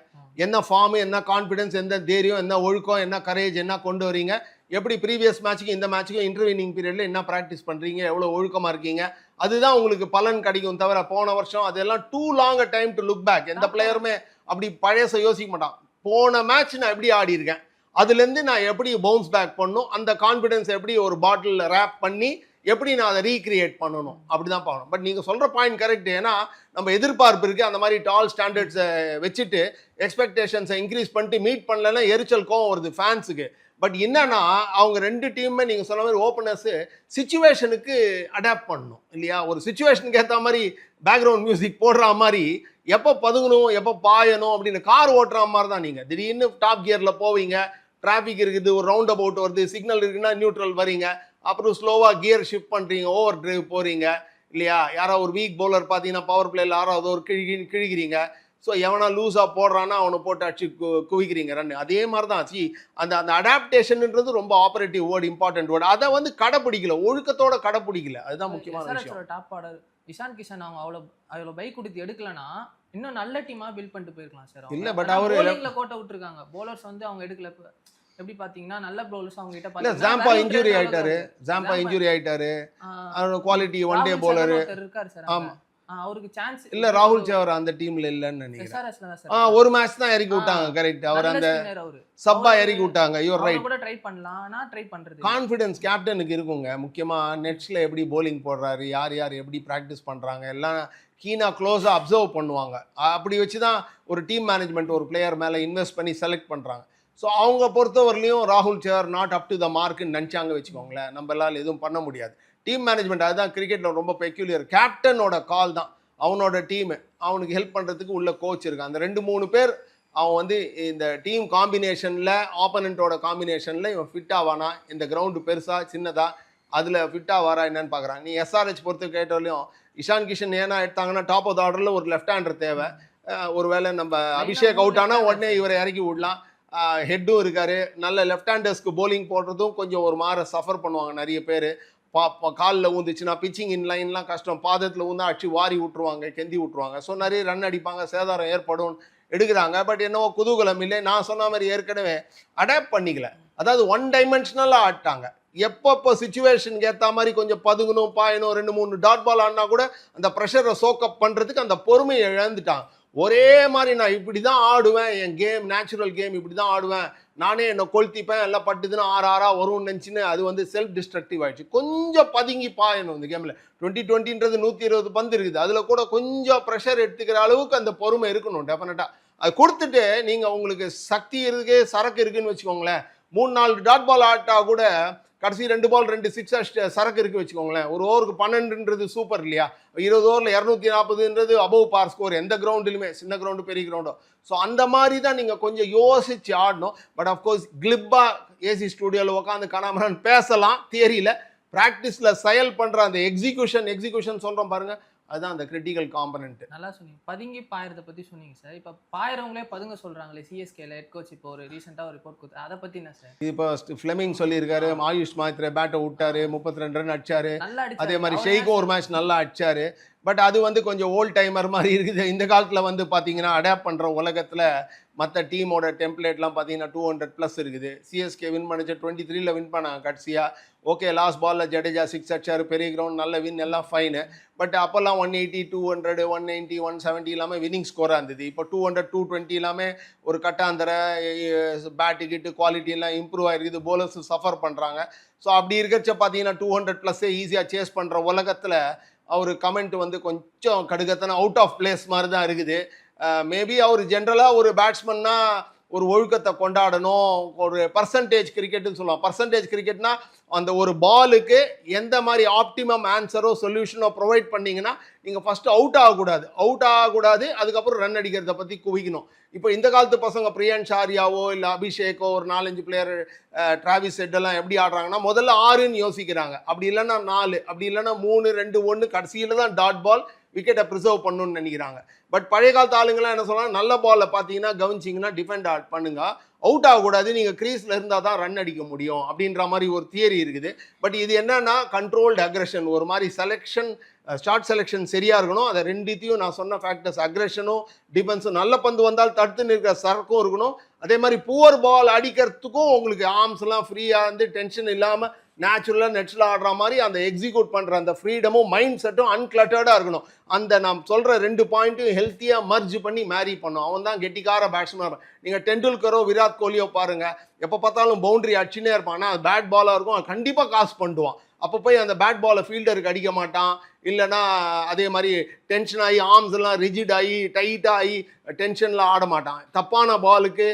என்ன ஃபார்மு, என்ன கான்ஃபிடன்ஸ், எந்த தைரியம், என்ன ஒழுக்கம், என்ன கரேஜ், என்ன கொண்டு வரீங்க, எப்படி ப்ரீவியஸ் மேட்ச்சுக்கும் இந்த மேட்ச்சுக்கும் இன்டர்வினிங் பீரியடில் என்ன ப்ராக்டிஸ் பண்ணுறீங்க, எவ்வளோ ஒழுக்கமாக இருக்கீங்க, அதுதான் உங்களுக்கு பலன் கிடைக்கும். தவிர போன வருஷம் அதெல்லாம் too long time to look back. எந்த பிளேயருமே அப்படி பழையசை யோசிக்க மாட்டான். போன மேட்ச் நான் எப்படி ஆடி இருக்கேன், அதுலேருந்து நான் எப்படி பவுன்ஸ் பேக் பண்ணணும், அந்த கான்ஃபிடன்ஸ் எப்படி ஒரு பாட்டிலில் ரேப் பண்ணி எப்படி நான் அதை ரீக்ரியேட் பண்ணணும், அப்படி தான் பார்க்கணும். பட் நீங்கள் சொல்கிற பாயிண்ட் கரெக்ட். ஏன்னா நம்ம எதிர்பார்ப்பு இருக்குது. அந்த மாதிரி டால் ஸ்டாண்டர்ட்ஸை வச்சுட்டு எக்ஸ்பெக்டேஷன்ஸை இன்க்ரீஸ் பண்ணிட்டு மீட் பண்ணலன்னா எரிச்சல் கோவம் வருது ஃபேன்ஸுக்கு. பட் என்னன்னா அவங்க 2 டீமுமே நீங்கள் சொன்ன மாதிரி ஓப்பனர்ஸு சிச்சுவேஷனுக்கு அடாப்ட் பண்ணணும் இல்லையா? ஒரு சிச்சுவேஷனுக்கு ஏற்ற மாதிரி பேக்ரவுண்ட் மியூசிக் போடுற மாதிரி எப்போ பதுங்கணும், எப்போ பாயணும் அப்படின்னு கார் ஓட்டுற மாதிரி தான். நீங்கள் திடீர்னு டாப் கியரில் போவீங்க, டிராஃபிக் இருக்குது, ஒரு ரவுண்ட் அபவுட் வருது, சிக்னல் இருக்குன்னா நியூட்ரல் வரீங்க, அப்புறம் ஸ்லோவாக கியர் ஷிஃப்ட் பண்ணுறீங்க, ஓவர் டிரைவ் போகிறீங்க இல்லையா? யாராவது ஒரு வீக் பவுலர் பார்த்தீங்கன்னா பவர் பிளேயில் யாராவது ஒரு கிழிக்கிறீங்க. ஸோ எவனா லூஸாக போடுறான்னா அவனை போட்டு அடிச்சு குவிக்கிறீங்க ரன். அதே மாதிரி தான் அந்த அந்த அடாப்டேஷன்ன்றது ரொம்ப ஆப்ரேட்டிவ் வேர்டு, இம்பார்ட்டன்ட் வேர்டு. அதை வந்து கடைப்பிடிக்கல, ஒழுக்கத்தோட கடைப்பிடிக்கல. அதுதான் முக்கியமான விஷயம். டாப் ஆர்டர் இஷான் கிஷன் அவங்க அவ்வளோ பைக் கொடுத்து எடுக்கலன்னா இன்னும் நல்ல டீமாக பில்ட் பண்ணிட்டு போயிருக்கலாம் சார். இல்லை பட் அவர் கோட்டை விட்டுருக்காங்க. போலர்ஸ் வந்து அவங்க எடுக்கல. எப்படி பாத்தீங்கன்னா நல்ல பவுலர்ஸ் அவங்க கிட்ட பாத்தீங்கன்னா ஜாம்பா இன்ஜூரி ஆயிட்டாரு. குவாலிட்டி ஒன் டே பவுலர் இருக்காரு சார். ஆமா, அவருக்கு சான்ஸ் இல்ல. ராகுல் சேவர் அந்த டீம்ல இல்லன்னு நினைக்கிறேன். ஒரு மேட்ச் தான் இறக்கி விட்டாங்க. கரெக்ட். அவர் அந்த சப்பா இறக்கி விட்டாங்க. Your right. கூட ட்ரை பண்ணலாம். நான் ட்ரை பண்றது கான்ஃபிடன்ஸ் கேப்டனுக்கு இருக்குங்க. முக்கியமா நெட்ஸ்ல எப்படி bowling போடுறாரு, யார் யார் எப்படி பிராக்டிஸ் பண்றாங்க எல்லாம் கீனா க்ளோஸா அப்சர்வ் பண்ணுவாங்க. அப்படி வச்சு தான் ஒரு டீம் மேனேஜ்மெண்ட் ஒரு பிளேயர் மேல இன்வெஸ்ட் பண்ணி செலக்ட் பண்றாங்க. ஸோ அவங்க பொறுத்தவரையிலையும் ராகுல் சேவர் நாட் அப் டு த மார்க்குன்னு நினச்சாங்க வச்சுக்கோங்களேன். நம்மளால் எதுவும் பண்ண முடியாது. டீம் மேனேஜ்மெண்ட் அதுதான் கிரிக்கெட்டில் ரொம்ப பெக்யூலியர். கேப்டனோட கால் தான். அவனோட டீமு அவனுக்கு ஹெல்ப் பண்ணுறதுக்கு உள்ள கோச் இருக்கான். அந்த 2-3 பேர் அவன் வந்து இந்த டீம் காம்பினேஷனில் ஆப்பனண்ட்டோட காம்பினேஷனில் இவன் ஃபிட் ஆவானா, இந்த கிரவுண்டு பெருசாக சின்னதா அதில் ஃபிட் ஆவாரா என்னன்னு பார்க்குறான். நீ எஸ்ஆர்ஹெச் பொறுத்து கேட்டாலையும் இஷான் கிஷன் ஏன்னா எடுத்தாங்கன்னா டாப் ஆஃப் த ஆர்டரில் ஒரு லெஃப்ட் ஹேண்டர் தேவை. ஒருவேளை நம்ம அபிஷேக் அவுட் ஆனால் உடனே இவரை இறக்கி விடலாம். ஹெட்டும் இருக்காரு. நல்ல லெஃப்ட் ஹேண்டர்ஸ்க்கு bowling போடுறதும் கொஞ்சம் ஒரு மாற சஃபர் பண்ணுவாங்க நிறைய பேர். காலில் ஊந்துச்சுன்னா பிச்சிங் இன் லைன்லாம் கஷ்டம். பாதத்தில் ஊந்தா அடிச்சு வாரி விட்டுருவாங்க, கெந்தி விட்டுருவாங்க. ஸோ நிறைய ரன் அடிப்பாங்க, சேதாரம் ஏற்படும் எடுக்கிறாங்க. பட் என்னவோ குதூகலம் இல்லை. நான் சொன்ன மாதிரி ஏற்கனவே அடாப்ட் பண்ணிக்கல. அதாவது ஒன் டைமென்ஷனலாக ஆட்டாங்க. எப்பப்போ சிச்சுவேஷனுக்கு ஏற்ற மாதிரி கொஞ்சம் பதுங்கணும், பாயணும், 2-3 டாட் பால் ஆடினா கூட அந்த ப்ரெஷரை சோக்கப் பண்ணுறதுக்கு அந்த பொறுமையை இழந்துட்டாங்க. ஒரே மாதிரி நான் இப்படி தான் ஆடுவேன், என் கேம் நேச்சுரல் கேம் இப்படி தான் ஆடுவேன், நானே என்னை கொளுத்திப்பேன், எல்லாம் பட்டுதுன்னா 6-6 வரும்னு நினச்சின்னு அது வந்து செல்ஃப் டிஸ்ட்ரக்டிவ் ஆகிடுச்சு. கொஞ்சம் பதுங்கி பாயணும் இந்த கேமில். 2020ன்றது 120 பந்து இருக்குது. அதில் கூட கொஞ்சம் ப்ரெஷர் எடுத்துக்கிற அளவுக்கு அந்த பொறுமை இருக்கணும் டெஃபினட்டாக. அது கொடுத்துட்டு நீங்கள் உங்களுக்கு சக்தி இருக்குது, சரக்கு இருக்குதுன்னு வச்சுக்கோங்களேன். 3-4 டாட் பால் ஆட்டா கூட கடைசி 2 பால் 2 6 சரக்கு இருக்கு வச்சுக்கோங்களேன். ஒரு ஓவருக்கு 12ன்றது சூப்பர் இல்லையா? 20 ஓவரில் 240ன்றது அபவ் பார் ஸ்கோர் எந்த கிரவுண்டுலையுமே, சின்ன கிரவுண்டு பெரிய கிரவுண்டோ. ஸோ அந்த மாதிரி தான் நீங்கள் கொஞ்சம் யோசிச்சு ஆடணும். பட் அஃப்கோர்ஸ் கிளிப்பாக ஏசி ஸ்டூடியோவில் உட்காந்து கனாமரான் பேசலாம் தியரியில். ப்ராக்டிஸில் செயல் பண்ணுற அந்த எக்ஸிக்யூஷன் சொல்கிறோம் பாருங்கள், அதுதான் அந்த கிரிட்டிக்கல் காம்பனன்ட். நல்லா சொன்னீங்க. பதுங்கி பாயறதை பற்றி சொன்னீங்க சார். இப்போ பாயறவங்களே பதுங்க சொல்கிறாங்களே சிஎஸ்கேல ஹெட் கோச் இப்போ ஒரு ரீசெண்டாக ஒரு ரிப்போர்ட் கொடுத்து அதை பற்றி என்ன சார்? இப்போ ஃப்ளெமிங் சொல்லியிருக்காரு, ஆயுஷ் மாத்ரே பேட்டை விட்டாரு, 32 ரன் அடிச்சாரு. அதே மாதிரி ஷெய்க்கும் ஒரு மேட்ச் நல்லா அடிச்சாரு. பட் அது வந்து கொஞ்சம் ஓல்ட் டைமர் மாதிரி இருக்குது. இந்த காலத்தில் வந்து பார்த்தீங்கன்னா அடாப்ட் பண்ணுற உலகத்தில் மற்ற டீமோட டெம்ப்ளேட்லாம் பார்த்தீங்கன்னா 200+ இருக்குது. சிஎஸ்கே வின் பண்ணிச்சு 23ல் வின் பண்ணாங்க கடைசியாக. ஓகே, லாஸ்ட் பாலில் ஜடேஜா 6 அடிச்சார், பெரிய கிரவுண்ட், நல்ல வின், எல்லாம் ஃபைனு. பட் அப்போல்லாம் 180, 200, 190, 170 எல்லாமே வின்னிங் ஸ்கோராக இருந்தது. இப்போ 200, 220 எல்லாமே ஒரு கட்டாந்தர பேட்டு கிட்டு குவாலிட்டி எல்லாம் இம்ப்ரூவ் ஆகிருக்குது. போலர்ஸ் சஃபர் பண்ணுறாங்க. ஸோ அப்படி இருக்கிறச்ச பார்த்தீங்கன்னா 200+ ஈஸியாக சேஸ் பண்ணுற உலகத்தில் அவர் கமெண்ட் வந்து கொஞ்சம் கடுகத்தான அவுட் ஆஃப் பிளேஸ் மாதிரி தான் இருக்குது. மேபி அவர் ஜென்ரலாக ஒரு பேட்ஸ்மன்னா ஒரு ஒழுக்கத்தை கொண்டாடணும், ஒரு பர்சன்டேஜ் கிரிக்கெட்டுன்னு சொல்லுவாங்க. பர்சன்டேஜ் கிரிக்கெட்னா அந்த ஒரு பாலுக்கு எந்த மாதிரி ஆப்டிமம் ஆன்சரோ சொல்யூஷனோ ப்ரொவைட் பண்ணிங்கன்னா நீங்கள் ஃபஸ்ட்டு அவுட் ஆகக்கூடாது, அதுக்கப்புறம் ரன் அடிக்கிறத பற்றி குவிக்கணும். இப்போ இந்த காலத்து பசங்க பிரியன் ஷாரியாவோ இல்லை அபிஷேக்கோ ஒரு 4-5 பிளேயர் டிராவிஸ் ஹெட்டெல்லாம் எப்படி ஆடுறாங்கன்னா முதல்ல 6ன்னு யோசிக்கிறாங்க, அப்படி இல்லைன்னா 4, அப்படி இல்லைன்னா 3, 2, 1, கடைசியில் தான் டாட் பால் விக்கெட்டை ப்ரிசர்வ் பண்ணணும்னு நினைக்கிறாங்க. பட் பழைய காலத்து ஆளுங்களாம் என்ன சொல்கிறாங்க, நல்ல பாலில் பார்த்தீங்கன்னா கவனிச்சிங்கன்னா டிஃபெண்ட் பண்ணுங்க, அவுட் ஆகக்கூடாது, நீங்கள் க்ரீஸில் இருந்தால் தான் ரன் அடிக்க முடியும் அப்படின்ற மாதிரி ஒரு தியரி இருக்குது. பட் இது என்னன்னா கண்ட்ரோல்டு அக்ரெஷன், ஒரு மாதிரி செலெக்ஷன், ஷார்ட் செலெக்ஷன் சரியாக இருக்கணும். அதை ரெண்டுத்தையும் நான் சொன்ன ஃபேக்டர்ஸ், அக்ரெஷனும் டிஃபென்ஸும், நல்ல பந்து வந்தால் தடுத்து நிற்கிற சரக்கும் இருக்கணும். அதே மாதிரி புவர் பால் அடிக்கிறதுக்கும் உங்களுக்கு ஆர்ம்ஸ்லாம் ஃப்ரீயாக இருந்து டென்ஷன் இல்லாமல் நேச்சுரலாக நெட்ஸில் ஆடுற மாதிரி அந்த எக்ஸிக்யூட் பண்ணுற அந்த ஃப்ரீடமும் மைண்ட் செட்டும் அன்கிளட்டர்டாக இருக்கணும். அந்த நான் சொல்கிற 2 பாயிண்ட்டும் ஹெல்த்தியாக மர்ஜ் பண்ணி மேரி பண்ணும். அவன் தான் கெட்டிக்கார பேட்ஸ்மேன். நீங்கள் டெண்டுல்கரோ விராட் கோலியோ பாருங்கள், எப்போ பார்த்தாலும் பவுண்டரி அடிச்சுனே இருப்பான். ஆனால் அது பேட் பாலாக இருக்கும், அவன் கண்டிப்பாக காசு பண்ணுவான். அப்போ போய் அந்த பேட் பாலை ஃபீல்டருக்கு அடிக்க மாட்டான். இல்லைனா அதே மாதிரி டென்ஷன் ஆகி ஆர்ம்ஸ் எல்லாம் ரிஜிட் ஆகி டைட்டாக ஆகி டென்ஷனில் ஆட மாட்டான். தப்பான பாலுக்கு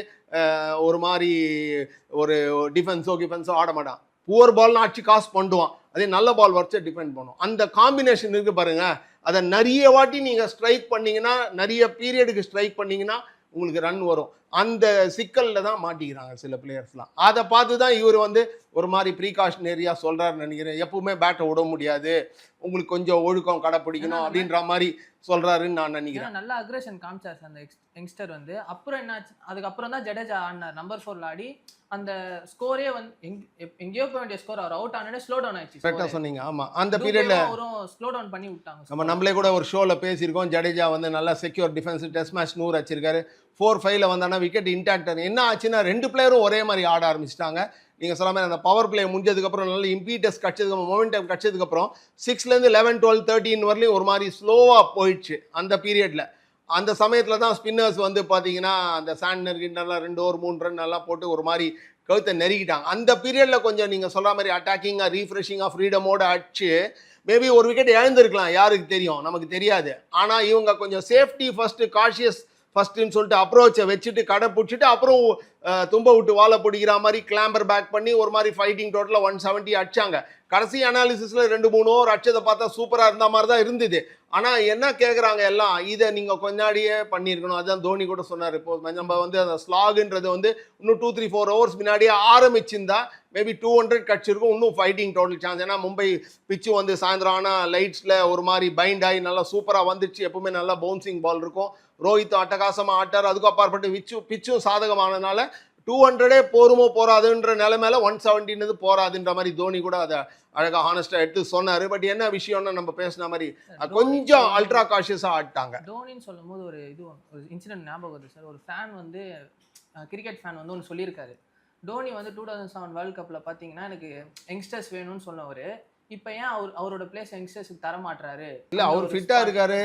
ஒரு மாதிரி ஒரு டிஃபென்ஸோ ஆட மாட்டான். புவர் பால்னா அடிச்சு காசு பண்ணுவான். அதே நல்ல பால் வரைச்சா டிஃபெண்ட் பண்ணும். அந்த காம்பினேஷன் இருக்கு பாருங்க, அதை நிறைய வாட்டி நீங்கள் ஸ்ட்ரைக் பண்ணீங்கன்னா, நிறைய பீரியடுக்கு ஸ்ட்ரைக் பண்ணீங்கன்னா உங்களுக்கு ரன் வரும். அந்த சிக்கலில் தான் மாட்டிக்கிறாங்க சில பிளேயர்ஸ்லாம். அதை பார்த்து தான் இவர் வந்து ஒரு மாதிரி ப்ரீகாஷனரியாக சொல்கிறாருன்னு நினைக்கிறேன். எப்பவுமே பேட்டை விட முடியாது, உங்களுக்கு கொஞ்சம் ஒழுக்கம் கடைப்பிடிக்கணும் அப்படின்ற மாதிரி சொல்கிறாருன்னு நான் நினைக்கிறேன். நல்ல அக்ரெஷன் காமிச்சார் அந்த யங்ஸ்டர் வந்து. அப்புறம் என்னாச்சு, அதுக்கப்புறம் தான் ஜடேஜா ஆடினார் நம்பர் 4ல ஆடி அந்த ஸ்கோரே வந்து எங்கேயோ போக வேண்டிய ஸ்கோர் அவர் அவுட் ஆனே ஸ்லோ டவுன் ஆயிடுச்சு. கரெக்டாக சொன்னீங்க. ஆமாம், அந்த பீரியட்ல அவரும் ஸ்லோ டவுன் பண்ணி விட்டாங்க. நம்மளே கூட ஒரு ஷோவில் பேசியிருக்கோம். ஜடேஜா வந்து நல்லா செக்யூர் டிஃபென்ஸ், டெஸ்ட் மேட்ச் 100 வச்சிருக்காரு. 4-5ல வந்தானா விக்கெட் இன்டாக்டர். என்ன ஆச்சுன்னா 2 பிளேயரும் ஒரே மாதிரி ஆட ஆரம்பிச்சிட்டாங்க. நீங்கள் சொன்ன மாதிரி அந்த பவர் பிளே முடிஞ்சதுக்கப்புறம் நல்ல இம்பீட்டஸ் கிடச்சதுக்கு, மொமெண்டம் கிடச்சதுக்கப்புறம் 6லேருந்து 11, 12, 13 வரலையும் ஒரு மாதிரி ஸ்லோவாக போயிடுச்சு அந்த பீரியடில். அந்த சமயத்தில் தான் ஸ்பின்னர்ஸ் வந்து பார்த்தீங்கன்னா அந்த சாண்ட்னர் கிண்டர்லாம் 2 ஓவர் 3 ரன் நல்லா போட்டு ஒரு மாதிரி கழுத்தை நெருக்கிட்டாங்க. அந்த பீரியடில் கொஞ்சம் நீங்கள் சொல்கிற மாதிரி அட்டாக்கிங்காக ரீஃப்ரெஷிங்காக ஃப்ரீடமோட அடிச்சு மேபி ஒரு விக்கெட் இழந்திருக்கலாம், யாருக்கு தெரியும், நமக்கு தெரியாது. ஆனால் இவங்க கொஞ்சம் சேஃப்டி ஃபஸ்ட்டு, காஷியஸ் ஃபஸ்ட்டுன்னு சொல்லிட்டு அப்ரோச்சை வச்சுட்டு கடை பிடிச்சிட்டு அப்புறம் தும்ப விட்டு வாழை பிடிக்கிற மாதிரி கிளாம்பர் பேக் பண்ணி ஒரு மாதிரி ஃபைட்டிங் டோட்டலாக 170 அடிச்சாங்க. கடைசி அனாலிசிஸில் 2-3 ஓவர் அடிச்சதை பார்த்தா சூப்பராக இருந்த மாதிரி தான் இருந்தது. ஆனால் என்ன கேட்குறாங்க எல்லாம், இதை நீங்கள் கொஞ்சாடியே பண்ணியிருக்கணும். அதுதான் தோனி கூட சொன்னார். இப்போ நம்ம வந்து அந்த ஸ்லாகுன்றது வந்து இன்னும் 2-3-4 ஹவர்ஸ் முன்னாடியே ஆரம்பிச்சிருந்தா மேபி 200 கட்சிருக்கும், இன்னும் ஃபைட்டிங் டோட்டல் சான்ஸ். ஏன்னா மும்பை பிச்சு வந்து சாயந்தரம் ஆனால் லைட்ஸில் ஒரு மாதிரி பைண்ட் ஆகி நல்லா சூப்பராக வந்துடுச்சு. எப்பவுமே நல்லா பவுன்சிங் பால் இருக்கும். ரோஹித் அட்டகாசமாக ஆட்டார். அதுக்கும் அப்பாற்பட்டு பிச்சும் சாதகமானதுனால 200 போருமோ போராதுன்ற நிலைமையில 170 போராதுன்ற மாதிரி தோனி கூட அதை அழகாக ஹானஸ்டாக எடுத்து சொன்னார். பட் என்ன விஷயம்னா நம்ம பேசின மாதிரி கொஞ்சம் அல்ட்ரா காஷியஸாக ஆட்டாங்க. தோனின்னு சொல்லும் போது ஒரு இன்சிடென்ட் ஞாபகம் வருது சார். ஒரு ஃபேன் வந்து கிரிக்கெட் ஃபேன் வந்து ஒன்று சொல்லியிருக்காரு. தோனி வந்து 2007 வேர்ல்ட் கப்பில் பார்த்தீங்கன்னா எனக்கு யங்ஸ்டர்ஸ் வேணும்னு சொன்னவர், இப்போ ஏன் அவரோட பிளேஸ் யங்ஸ்டர்ஸுக்கு தர மாட்டாரு? இல்லை, அவர் ஃபிட்டாக இருக்காரு,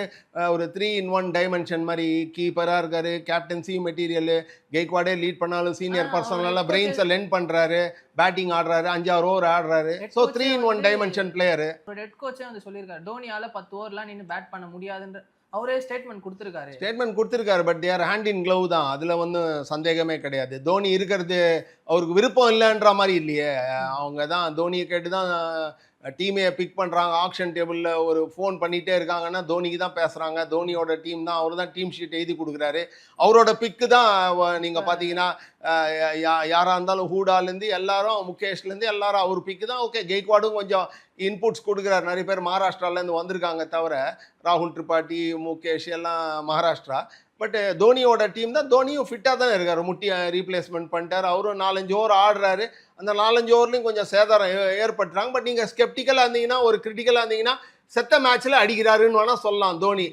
ஒரு 3-in-1 டைமென்ஷன் மாதிரி கீப்பராக இருக்காரு, கேப்டன்சி மெட்டீரியல், கெய்க்வாடே லீட் பண்ணாலும் சீனியர் பர்சனலாக பிரெயின்ஸை லென்ட் பண்ணுறாரு, பேட்டிங் ஆடுறாரு, 5-6 ஓவர் ஆடுறாரு. So 3-in-1 dimension player. Head கோச்சே வந்து சொல்லியிருக்காரு டோனியால் 10 ஓவர்லாம் நின்று பேட் பண்ண முடியாதுன்ற அவரே ஸ்டேட்மெண்ட் கொடுத்துருக்காரு. But their hand in glove தான், அதில் வந்து சந்தேகமே கிடையாது. தோனி இருக்கிறது அவருக்கு விருப்பம் இல்லைன்ற மாதிரி இல்லையே. அவங்க தான் தோனியை கேட்டு தான் டீமே பிக் பண்ணுறாங்க. ஆக்ஷன் டேபிளில் ஒரு ஃபோன் பண்ணிகிட்டே இருக்காங்கன்னா தோனிக்கு தான் பேசுகிறாங்க. தோனியோட டீம் தான், அவர் தான் டீம் ஷீட் எழுதி கொடுக்குறாரு. அவரோட பிக்கு தான் நீங்கள் பார்த்தீங்கன்னா யாராக இருந்தாலும் ஹூடாலேருந்து எல்லாரும், முகேஷ்லேருந்து எல்லாரும் அவர் பிக்கு தான். ஓகே, கெய்க்வாடும் கொஞ்சம் இன்புட்ஸ் கொடுக்குறாரு. நிறைய பேர் மகாராஷ்டிராலேருந்து வந்திருக்காங்க, தவிர ராகுல் திரிபாட்டி, முகேஷ் எல்லாம் மகாராஷ்டிரா. பட் தோனியோட டீம் தான். தோனியும் ஃபிட்டாக தான் இருக்கார். முட்டியை ரீப்ளேஸ்மெண்ட் பண்ணிட்டார். அவரும் 4-5 ஓவர் ஆடுறாரு. அந்த 4-5 ஓவர்லையும் கொஞ்சம் சேதாரம் ஏற்பட்டுறாங்க. பட் நீங்கள் ஸ்கெப்டிக்கலாக இருந்தீங்கன்னா, ஒரு கிரிட்டிக்கலாக இருந்தீங்கன்னா செத்த மேட்ச்ல அடிக்கிறாருன்னு வேணா சொல்லலாம் தோனி.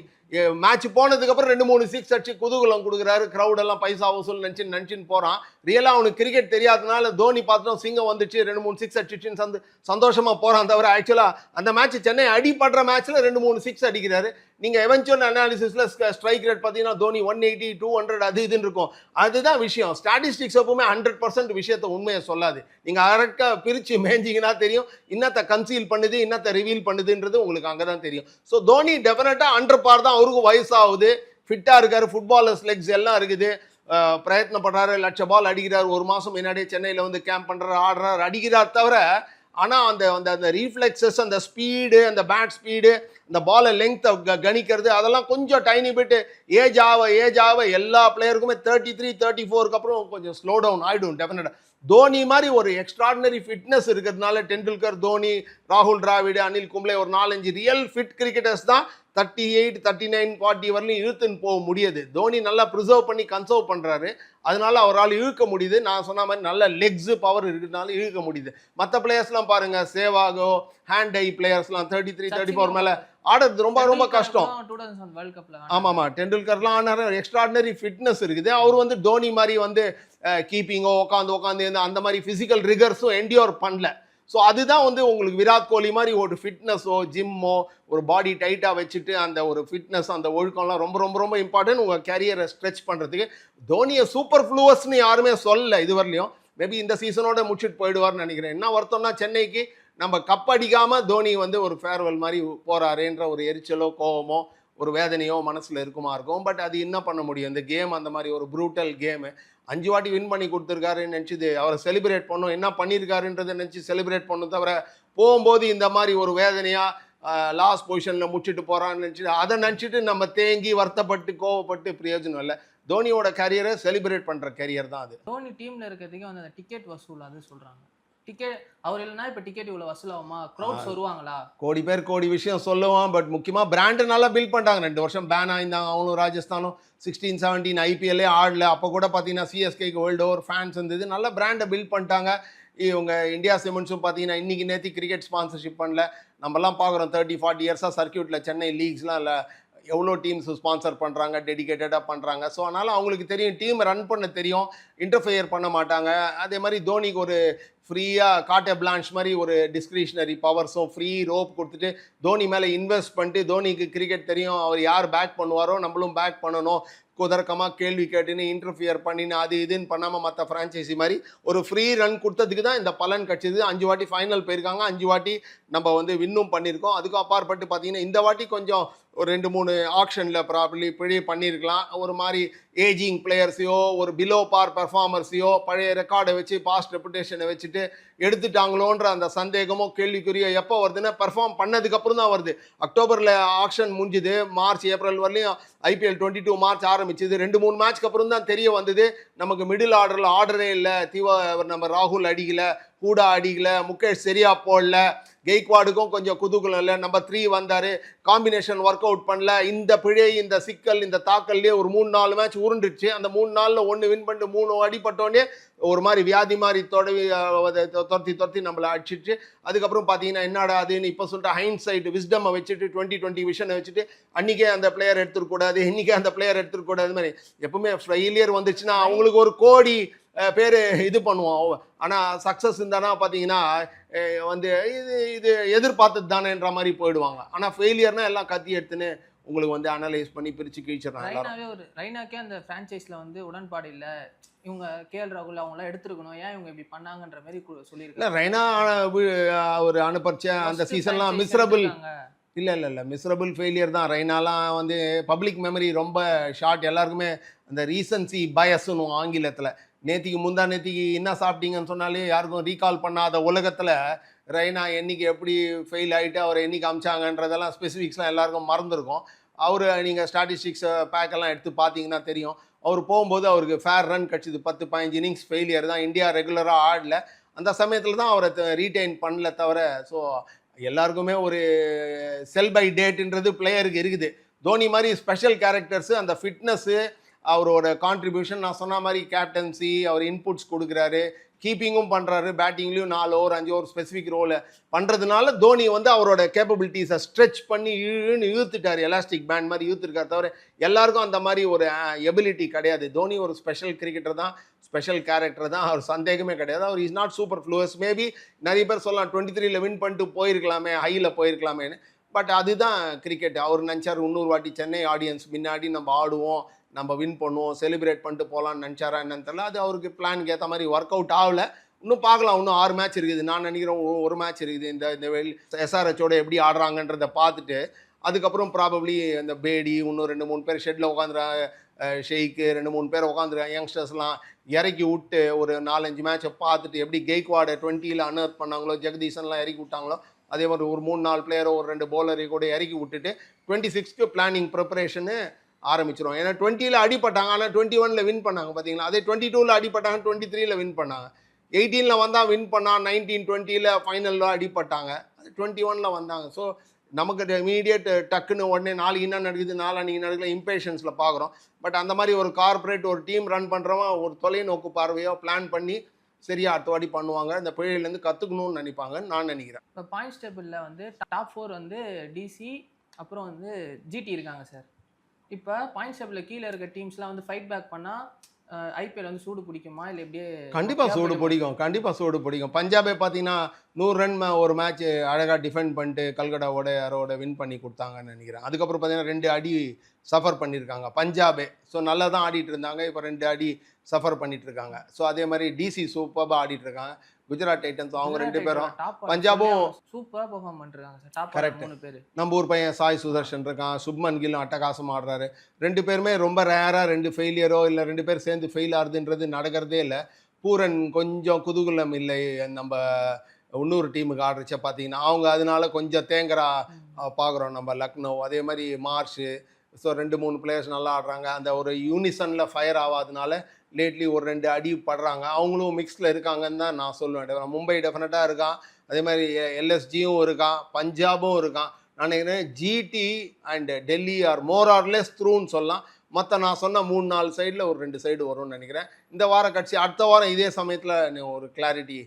மேட்ச் போனதுக்கு அப்புறம் 2-3 சிக்ஸ் அடிச்சு குதூகலம் கொடுக்குறாரு, கிரௌட் எல்லாம் பைசா வசூல் நினைச்சுன்னு போறான். ரியலா அவனுக்கு கிரிக்கெட் தெரியாதனால தோனி பார்த்தோம் சிங்கம் வந்துச்சு 2-3 சிக்ஸ் அடிச்சுன்னு சந்தோஷமா போறான் தவிர ஆக்சுவலா அந்த மேட்ச் சென்னை அடிபடுற மேட்ச்ல 2-3 சிக்ஸ் அடிக்கிறாரு. நீங்க எவென்ச்சுவல் அனாலிசிஸ்ல ஸ்ட்ரைக் ரேட் பார்த்தீங்கன்னா தோனி 180 200 அது இதுன்னு இருக்கும். அதுதான் விஷயம். ஸ்டாட்டிஸ்டிக்ஸ் எப்பவுமே 100% விஷயத்தை உண்மையை சொல்லாது. நீங்க கரெக்டா பிரிச்சு மேஞ்சிங்கன்னா தெரியும் இன்னத்தை கன்சீல் பண்ணுது இன்னத்தை ரிவீல் பண்ணுதுன்றது உங்களுக்கு அங்கதான் தெரியும். ஸோ தோனி டெஃபினட்டா அண்டர் பார் தான். அவருக்கும் வயசாகுது, ஃபிட்டா இருக்காரு, ஃபுட்பாலர்ஸ் லெக்ஸ் எல்லாம் இருக்குது, பிரயத்னப்படுறாரு, லட்ச பால் அடிக்கிறார். ஒரு மாசம் முன்னாடியே சென்னையில வந்து கேம்ப் பண்றாரு, ஆடுறாரு, அடிக்கிறார் தவிர ஆனா அந்த அந்த ரீஃப்ளெக்ஸஸ், அந்த ஸ்பீடு, அந்த பேட் ஸ்பீடு, அந்த பாலை லெங்க் கணிக்கிறது அதெல்லாம் கொஞ்சம் டைனி பிட் ஏஜ் ஆக எல்லா பிளேயருக்குமே 33 34க்கு அப்புறம் கொஞ்சம் ஸ்லோ டவுன் ஆயிடும் டெஃபினட்டா. தோனி மாதிரி ஒரு எக்ஸ்ட்ராடினரி ஃபிட்னஸ் இருக்கிறதுனால டெண்டுல்கர், தோனி, ராகுல் டிராவிட், அனில் கும்ப்ளே ஒரு 4-5 ரியல் ஃபிட் கிரிக்கெட்டர்ஸ் தான் 38 39 40 வரலையும் இழுத்துன்னு போக முடியுது. தோனி நல்லா ப்ரிசர்வ் பண்ணி கன்சர்வ் பண்றாரு, அதனால அவரால் இழுக்க முடியுது. நான் சொன்ன மாதிரி நல்ல லெக்ஸ் பவர் இருக்கிறதுனால இழுக்க முடியுது. மற்ற பிளேயர்ஸ்லாம் பாருங்க, சேவாகோ, ஹேண்ட் ஐ பிளேயர்ஸ்லாம் 33 34 மேல ஆடுறது ரொம்ப ரொம்ப கஷ்டம். ஆமாமா, டெண்டுல்கர்லாம் ஆனாரு, எக்ஸ்ட்ராடினரி ஃபிட்னஸ் இருக்குது. அவர் வந்து தோனி மாதிரி வந்து கீப்பிங்கோ உட்காந்து அந்த மாதிரி பிசிக்கல் ரிகர்ஸும் என்டியோர் பண்ணல. ஸோ அதுதான் வந்து உங்களுக்கு விராட் கோலி மாதிரி ஒரு ஃபிட்னஸோ ஜிம்மோ ஒரு பாடி டைட்டாக வச்சுட்டு அந்த ஒரு ஃபிட்னஸ் அந்த ஒழுக்கம்லாம் ரொம்ப ரொம்ப ரொம்ப இம்பார்ட்டன்ட் உங்கள் கேரியரை ஸ்ட்ரெச் பண்ணுறதுக்கு. தோனியை சூப்பர் ஃப்ளூவஸ்ன்னு யாருமே சொல்லலை இது வரலையும். மேபி இந்த சீசனோட முடிச்சுட்டு போயிடுவார்னு நினைக்கிறேன். என்ன வருத்தம்னா சென்னைக்கு நம்ம கப் அடிக்காமல் தோனி வந்து ஒரு ஃபேர்வெல் மாதிரி போகிறாருன்ற ஒரு எரிச்சலோ கோவமோ ஒரு வேதனையோ மனசில் இருக்கும். பட் அது என்ன பண்ண முடியும், இந்த கேம் அந்த மாதிரி ஒரு ப்ரூட்டல் கேமு. 5 வாட்டி வின் பண்ணி கொடுத்துருக்காருன்னு நினச்சிது அவரை செலிப்ரேட் பண்ணணும், என்ன பண்ணியிருக்காருன்றதை நினச்சி செலிப்ரேட் பண்ணணும் தவிர போகும்போது இந்த மாதிரி ஒரு வேதனையாக லாஸ்ட் பொசிஷனில் முடிச்சுட்டு போகிறான்னு நினச்சிட்டு அதை நினச்சிட்டு நம்ம தேங்கி வருத்தப்பட்டு கோவப்பட்டு பிரயோஜனம் இல்லை. தோனியோட கேரியரை செலிப்ரேட் பண்ணுற கேரியர் தான் அது. தோனி டீமில் இருக்கிறதுக்கு வந்து அந்த டிக்கெட் வசூல் அது சொல்கிறாங்க. டிக்கெட் அவர் இல்லைன்னா இப்போ டிக்கெட் இவ்வளோ வசூலாகுமா, க்ரௌட்ஸ் வருவாங்களா? கோடி பேர் கோடி விஷயம் சொல்லுவான். பட் முக்கியமாக பிராண்டு நல்லா பில்ட் பண்ணிட்டாங்க. 2 வருஷம் பேன் ஆயிருந்தாங்க அவங்களும், ராஜஸ்தானும் 16 17 ஐபிஎல்லே ஆடல. அப்போ கூட பார்த்தீங்கன்னா சிஎஸ்கேக்கு வேர்ல்டு ஓவர் ஃபேன்ஸ் இருந்தது. நல்ல பிராண்டை பில்ட் பண்ணிட்டாங்க. இவங்க இந்தியா சிமெண்ட்ஸும் பார்த்தீங்கன்னா இன்னைக்கு நேற்று கிரிக்கெட் ஸ்பான்சர்ஷிப் பண்ணல. நம்மலாம் பார்க்குறோம் 30-40 இயர்ஸாக சர்க்கியூட்டில் சென்னை லீக்ஸ்லாம் இல்லை, எவ்வளோ டீம்ஸ் ஸ்பான்சர் பண்ணுறாங்க, டெடிக்கேட்டடாக பண்ணுறாங்க. ஸோ அதனால் அவங்களுக்கு தெரியும், டீம் ரன் பண்ண தெரியும், இன்டர்ஃபியர் பண்ண மாட்டாங்க. அதே மாதிரி தோனிக்கு ஒரு ஃப்ரீயாக காட்டே பிளான்ச் மாதிரி ஒரு டிஸ்கிரிஷனரி பவர்ஸும் ஃப்ரீ ரோப் கொடுத்துட்டு தோனி மேலே இன்வெஸ்ட் பண்ணிட்டு தோனிக்கு கிரிக்கெட் தெரியும், அவர் யார் பேக் பண்ணுவாரோ நம்மளும் பேக் பண்ணணும், குதர்க்கமாக கேள்வி கேட்டுன்னு இன்டர்ஃபியர் பண்ணின்னு அது இதுன்னு பண்ணாமல் மற்ற ஃப்ரான்ச்சைசி மாதிரி ஒரு ஃப்ரீ ரன் கொடுத்ததுக்கு தான் இந்த பலன் கிடச்சிது. 5 வாட்டி ஃபைனல் போயிருக்காங்க, 5 வாட்டி நம்ம வந்து வின்னும் பண்ணியிருக்கோம். அதுக்கும் அப்பாற்பட்டு பார்த்தீங்கன்னா இந்த வாட்டி கொஞ்சம் ஒரு 2-3 ஆக்ஷனில் ப்ராப்ளி பண்ணியிருக்கலாம். ஒரு மாதிரி ஏஜிங் பிளேயர்ஸையோ ஒரு பிலோ பார் பெர்ஃபார்மர்ஸையோ பழைய ரெக்கார்டை வச்சு பாஸ்ட் ரெப்புடேஷனை வச்சுட்டு எடுத்துட்டாங்களோன்ற அந்த சந்தேகமோ கேள்விக்குரிய எப்போ வருதுன்னா பெர்ஃபார்ம் பண்ணதுக்கப்புறம் தான் வருது. அக்டோபரில் ஆக்ஷன் முடிஞ்சுது, மார்ச் ஏப்ரல் வரலையும் ஐபிஎல் 22 மார்ச் ஆரம்பிச்சுது. 2-3 மேட்ச்க்கு அப்புறம் தான் தெரிய வந்தது நமக்கு மிடில் ஆர்டரில் ஆர்டரே இல்லை, நம்ம ராகுல் அடிக்கல, ஹூடா அடிக்கல, முகேஷ் சரியா போடல, கெய்க்வாடுக்கும் கொஞ்சம் குதூகலம் இல்லை, நம்பர் 3 வந்தார், காம்பினேஷன் ஒர்க் அவுட் பண்ணல. இந்த பிழை, இந்த சிக்கல், இந்த தாக்கல்லே ஒரு 3-4 மேட்ச் உருண்டுச்சு. அந்த 3 நாளில் 1 வின் பண்ணிட்டு 3 அடிப்பட்டோடனே ஒரு மாதிரி வியாதி மாதிரி துரத்தி நம்மளை அடிச்சிட்டு அதுக்கப்புறம் பார்த்தீங்கன்னா என்னடா அதுன்னு இப்போ சொல்லிட்டு ஹைண்ட் சைட் விஸ்டமை வச்சுட்டு 2020 விஷனை வச்சுட்டு அன்றைக்கே அந்த பிளேயர் எடுத்துருக்கூடாது, இன்றைக்கே அந்த பிளேயர் எடுத்துருக்கூடாது மாதிரி எப்பவுமே ஃபெயிலியர் வந்துச்சுன்னா அவங்களுக்கு ஒரு கோடி பேர் இது பண்ணுவோம். ஆனால் சக்ஸஸ் இருந்தானா பார்த்தீங்கன்னா வந்து இது எதிர்பார்த்தது தானேன்ற மாதிரி போயிடுவாங்க. ஆனால் ஃபெயிலியர்னா எல்லாம் கத்தி எடுத்துன்னு உங்களுக்கு வந்து அனலைஸ் பண்ணி பிரித்து கிழிச்சிடறாங்க. ரைனாக்கே அந்த ஃப்ரான்ச்சைஸில் வந்து உடன்பாடு இல்லை, இவங்க கேஎல் ராகுல் அவங்களாம் எடுத்துருக்கணும், ஏன் இவங்க இப்படி பண்ணாங்கன்ற மாதிரி சொல்லியிருக்காங்க. ரைனா ஒரு அனுப்பறிச்ச அந்த சீசன்லாம் மிஸ்ரபிள் இல்லை மிஸ்ரபிள் ஃபெயிலியர் தான். ரைனாலாம் வந்து பப்ளிக் மெமரி ரொம்ப ஷார்ட். எல்லாருக்குமே அந்த ரீசன்சி பயஸ்ன்னு ஆங்கிலத்தில் நேத்திக்கு முந்தா நேத்திக்கு என்ன சாப்பிட்டீங்கன்னு சொன்னாலே யாருக்கும் ரீகால் பண்ணாத உலகத்தில் ரைனா என்னைக்கு எப்படி ஃபெயில் ஆகிட்டு அவரை என்னைக்கு அமிச்சாங்கன்றதெல்லாம் ஸ்பெசிஃபிக்ஸ்லாம் எல்லாருக்கும் மறந்துருக்கும். அவர் நீங்கள் ஸ்டாட்டிஸ்டிக்ஸ் பேக்கெல்லாம் எடுத்து பார்த்தீங்கன்னா தெரியும். அவர் போகும்போது அவருக்கு ஃபேர் ரன் கிடச்சிது, 10-15 இன்னிங்ஸ் ஃபெயிலியர் தான், இந்தியா ரெகுலராக ஆடல. அந்த சமயத்தில் தான் அவரை ரீட்டைன் பண்ணல தவிர. ஸோ எல்லாருக்குமே ஒரு செல் பை டேட்டுன்றது பிளேயருக்கு இருக்குது. தோனி மாதிரி ஸ்பெஷல் கேரக்டர்ஸு அந்த ஃபிட்னஸ்ஸு அவரோட கான்ட்ரிபியூஷன் நான் சொன்ன மாதிரி கேப்டன்சி, அவர் இன்புட்ஸ் கொடுக்குறாரு, கீப்பிங்கும் பண்ணுறாரு, பேட்டிங்லேயும் 4 ஓவர் 5 ஓவர் ஸ்பெசிஃபிக் ரோலை பண்ணுறதுனால தோனி வந்து அவரோட கேப்பபிலிட்டிஸை ஸ்ட்ரெச் பண்ணி இழுத்துட்டார், எலாஸ்டிக் பேண்ட் மாதிரி இழுத்துருக்காரு. தவிர எல்லாருக்கும் அந்த மாதிரி ஒரு எபிலிட்டி கிடையாது. தோனி ஒரு ஸ்பெஷல் கிரிக்கெட்டர் தான், ஸ்பெஷல் கேரக்டர் தான், அவர் சந்தேகமே கிடையாது. அவர் இஸ் நாட் சூப்பர் ஃப்ளூவஸ். மேபி நிறைய பேர் சொல்லலாம் 23ல் வின் பண்ணிட்டு போயிருக்கலாமே, ஹையில் போயிருக்கலாமேன்னு. பட் அதுதான் கிரிக்கெட். அவர் நினச்சார் இன்னொரு வாட்டி சென்னை ஆடியன்ஸ் முன்னாடி நம்ம ஆடுவோம், நம்ம வின் பண்ணுவோம், செலிப்ரேட் பண்ணிட்டு போகலான்னு நினச்சாரா என்னன்னு தெரியல. அது அவருக்கு பிளானுக்கு ஏற்ற மாதிரி ஒர்க் அவுட் ஆகலை. இன்னும் பார்க்கலாம், இன்னும் 6 மேட்ச் இருக்குது. நான் நினைக்கிறேன் ஒரு மேட்ச் இருக்குது. இந்த SRHோட எப்படி ஆடுறாங்கன்றதை பார்த்துட்டு அதுக்கப்புறம் ப்ராபப்ளி இந்த பேடி இன்னும் 2-3 பேர் ஷெட்டில் உட்காந்துறாங்க, ஷெய்க்கு 2-3 பேர் உட்காந்துருக்காங்க, யங்ஸ்டர்ஸ்லாம் இறக்கி விட்டு ஒரு 4-5 மேட்சை பார்த்துட்டு எப்படி கெய்க்வாடை 20ல் அனர்த் பண்ணாங்களோ, ஜெகதீசன்லாம் இறக்கி விட்டாங்களோ, அதே மாதிரி ஒரு 3-4 பிளேயரோ ஒரு 2 பவுலரை கூட இறக்கி விட்டுட்டு 26க்கு பிளானிங் ப்ரிப்பரேஷனு ஆரம்பிச்சிடும். ஏன்னா 20ல் அடிப்பட்டாங்க, ஆனால் 21ல் வின் பண்ணாங்க பார்த்தீங்களா. அதே 22ல் அடிப்பட்டாங்க, 23ல் வின் பண்ணாங்க. 18ல் வந்தால் வின் பண்ணால் 19-20ல் ஃபைனலில் அடிப்பட்டாங்க, அது 21ல் வந்தாங்க. ஸோ நமக்கு இமீடியட் டக்குன்னு உடனே நாளைக்கு என்ன நடக்குது, நாளைக்கு நடக்கல, இம்பேஷன்ஸில் பார்க்குறோம். பட் அந்த மாதிரி ஒரு கார்ப்பரேட் ஒரு டீம் ரன் பண்ணுறவன் ஒரு தொலைநோக்கு பார்வையோ பிளான் பண்ணி சரியா அடுத்த வாட்டி பண்ணுவாங்க, இந்த பிழையிலேருந்து கற்றுக்கணும்னு நினைப்பாங்கன்னு நான் நினைக்கிறேன். இப்போ பாயிண்ட்ஸ் டேபிளில் வந்து டாப் 4 வந்து டிசி, அப்புறம் வந்து ஜிடி இருக்காங்க சார். இப்போ பாயிண்ட்ஸ் டேபிளில் கீழே இருக்க டீம்ஸ்லாம் வந்து ஃபைட் பேக் பண்ணால் ஐபிஎல் வந்து சூடு பிடிக்குமா, இல்லை எப்படியே? கண்டிப்பாக சூடு பிடிக்கும், கண்டிப்பாக சூடு பிடிக்கும். பஞ்சாபே பார்த்தீங்கன்னா 100 ரன் ஒரு மேட்ச் அழகாக டிஃபெண்ட் பண்ணிட்டு கல்கட்டாவோட யாரோட வின் பண்ணி கொடுத்தாங்கன்னு நினைக்கிறேன். அதுக்கப்புறம் பார்த்தீங்கன்னா 2 அடி சஃபர் பண்ணியிருக்காங்க பஞ்சாபே. ஸோ நல்லா தான் ஆடிட்டு இருந்தாங்க, இப்போ 2 அடி சஃபர் பண்ணிட்டு இருக்காங்க. ஸோ அதே மாதிரி டிசி சூப்பராக ஆடிட்டு இருக்காங்க. குஜராத் டைட்டன்ஸ் அவங்க 2 பேரும், பஞ்சாபும் சூப்பராக பெர்ஃபார்ம் பண்ணிருக்காங்க சார். டாப் கரெக்ட் 3 பேர். நம்ம ஊர் பையன் சாய் சுதர்ஷன் இருக்கான், சுப்மன் கில்லும் அட்டகாசம் ஆடுறாரு. 2 பேருமே ரொம்ப ரேராக 2 ஃபெயிலியரோ இல்லை 2 பேர் சேர்ந்து ஃபெயில் ஆகுதுன்றது நடக்கிறதே இல்லை. பூரன் கொஞ்சம் குதூகலம் இல்லை நம்ம இன்னொரு டீமுக்கு ஆடுறச்ச பார்த்தீங்கன்னா. அவங்க அதனால கொஞ்சம் தேங்கரா பார்க்குறோம் நம்ம லக்னோ. அதே மாதிரி மார்ஷு. ஸோ 2-3 பிளேயர்ஸ் நல்லா ஆடுறாங்க. அந்த ஒரு யூனிசனில் ஃபயர் ஆகாதனால லேட்லி ஒரு 2 அடி படுறாங்க. அவங்களும் மிக்ஸில் இருக்காங்கன்னு தான் நான் சொல்லுவேன். மும்பை டெஃபினட்டாக இருக்கான், அதே மாதிரி எல்எஸ்ஜியும் இருக்கான், பஞ்சாபும் இருக்கான். நான் நினைக்கிறேன் GT and Delhi are more or less த்ரூன்னு சொல்லலாம். மற்ற நான் சொன்ன 3-4 சைடில் ஒரு 2 சைடு வரும்னு நினைக்கிறேன். இந்த வாரம் கட்சி அடுத்த வாரம் இதே சமயத்தில் ஒரு clarity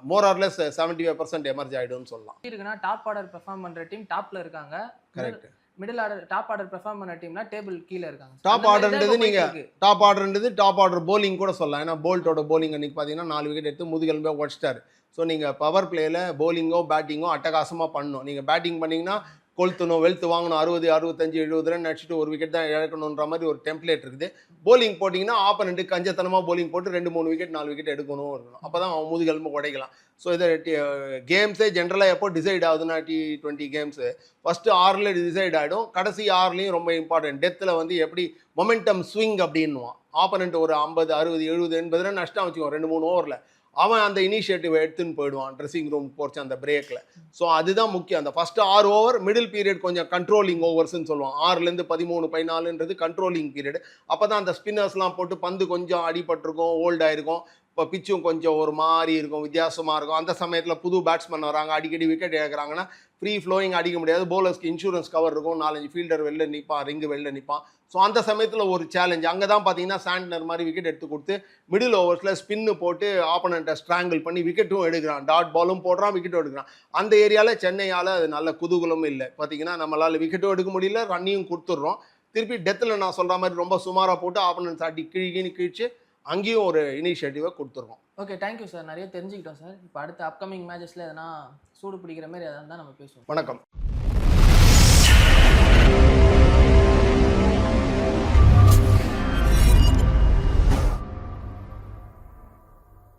more or less 75% emerge ஆகிடும்னு சொல்லலாம். இருக்குன்னா டாப் ஆர்டர் பெர்ஃபார்ம் பண்ணுற டீம் டாப்பில் இருக்காங்க. Correct. Middle order top order perform பண்ண டீம்னா டேபிள் கீழே இருக்காங்க. டாப் ஆர்டர்ன்றது நீங்கள் டாப் ஆர்டர் போலிங் கூட சொல்லலாம். ஏன்னா போல்ட்டோட போலிங் அன்றைக்கி பார்த்தீங்கன்னா 4 விக்கெட் எடுத்து முதுகெலும்பே உடச்சிட்டாரு. ஸோ நீங்கள் பவர் பிளேயில் போலிங்கோ பேட்டிங்கோ அட்டகாசமாக பண்ணணும். நீங்கள் பேட்டிங் பண்ணிங்கன்னா கொளுத்தணும், வெல்த்து வாங்கணும், 60, 65, 70 ரன் அடிச்சுட்டு 1 விக்கெட் தான் இழக்கணுன்ற மாதிரி ஒரு டெம்ப்ளேட் இருக்குது. போலிங் போட்டிங்கன்னா ஆப்பனண்ட்டு கஞ்சத்தனமாக போலிங் போட்டு 2-3 விக்கெட் 4 விக்கெட் எடுக்கணும் இருக்கணும். அப்போ தான் அவன் முதுகெலும்பு உடைக்கலாம். ஸோ இதை கேம்ஸே ஜென்ரலாக எப்போ டிசைட் ஆகுதுன்னா T20 கேம்ஸு ஃபஸ்ட்டு 6ல் டிசைட் ஆகிடும், கடைசி 6லையும் ரொம்ப இம்பார்ட்டன்ட். டெத்தில் வந்து எப்படி மொமெண்டம் ஸ்விங் அப்படின்னுவான். ஆப்பனண்ட் ஒரு 50, 60, 70, 80 ரன் நஷ்டம் வச்சுக்குவான் 2-3 ஓவரில். அவன் அந்த இனிஷியேட்டிவ் எடுத்துன்னு போயிடுவான் ட்ரெஸ்ஸிங் ரூம் போச்சு அந்த பிரேக்கில். ஸோ அதுதான் முக்கியம். அந்த ஃபஸ்ட்டு 6 ஓவர் மிடில் பீரியட் கொஞ்சம் கண்ட்ரோலிங் ஓவர்ஸ்ன்னு சொல்லுவான். 6லேருந்து 13, 14ன்றது கண்ட்ரோலிங் பீரியட். அப்போ தான் அந்த ஸ்பின்னர்ஸ்லாம் போட்டு பந்து கொஞ்சம் அடிபட்டிருக்கும், ஓல்ட் ஆகிருக்கும், இப்போ பிச்சும் கொஞ்சம் ஒரு மாதிரி இருக்கும், வித்தியாசமாக இருக்கும். அந்த சமயத்தில் புது பேட்ஸ்மேன் வராங்க, அடிக்கடி விக்கெட் இழக்கிறாங்கன்னா ஃப்ரீ ஃப்ளோயிங் அடிக்க முடியாது. பவுலர்ஸ்க்கு இன்சூரன்ஸ் கவர் இருக்கும், 4-5 ஃபீல்டர் வெளில நிற்பான், ரிங்கு வெளில நிற்பான். ஸோ அந்த சமயத்தில் ஒரு சேலஞ்ச். அங்கே தான் பார்த்தீங்கன்னா சாண்ட்னர் மாதிரி விக்கெட் எடுத்து கொடுத்து மிடில் ஓவர்ஸில் ஸ்பின்னு போட்டு ஆப்பனண்ட்டை ஸ்ட்ராங்கிள் பண்ணி விக்கெட்டும் எடுக்கிறான், டாட் பாலும் போடுறான், விக்கெட்டும் எடுக்கிறான். அந்த ஏரியாவில் சென்னையால் அது நல்ல குதூகலும் இல்லை. பார்த்தீங்கன்னா நம்மளால் விக்கெட்டும் எடுக்க முடியல, ரன்னையும் கொடுத்துட்றோம். திருப்பி டெத்தில் நான் சொல்கிற மாதிரி ரொம்ப சுமாராக போட்டு ஆப்பனண்ட்ஸ் அடி கிழிச்சு அங்கேயும் ஒரு இனிஷியேட்டிவை கொடுத்துருவோம். Okay, thank you sir. நிறைய தெரிஞ்சுக்கிட்டோம் சார். இப்போ அடுத்த அப்கமிங் மேட்சஸில் எதனா சூடு பிடிக்கிற மாதிரி எதாவது தான் நம்ம பேசுவோம். வணக்கம்.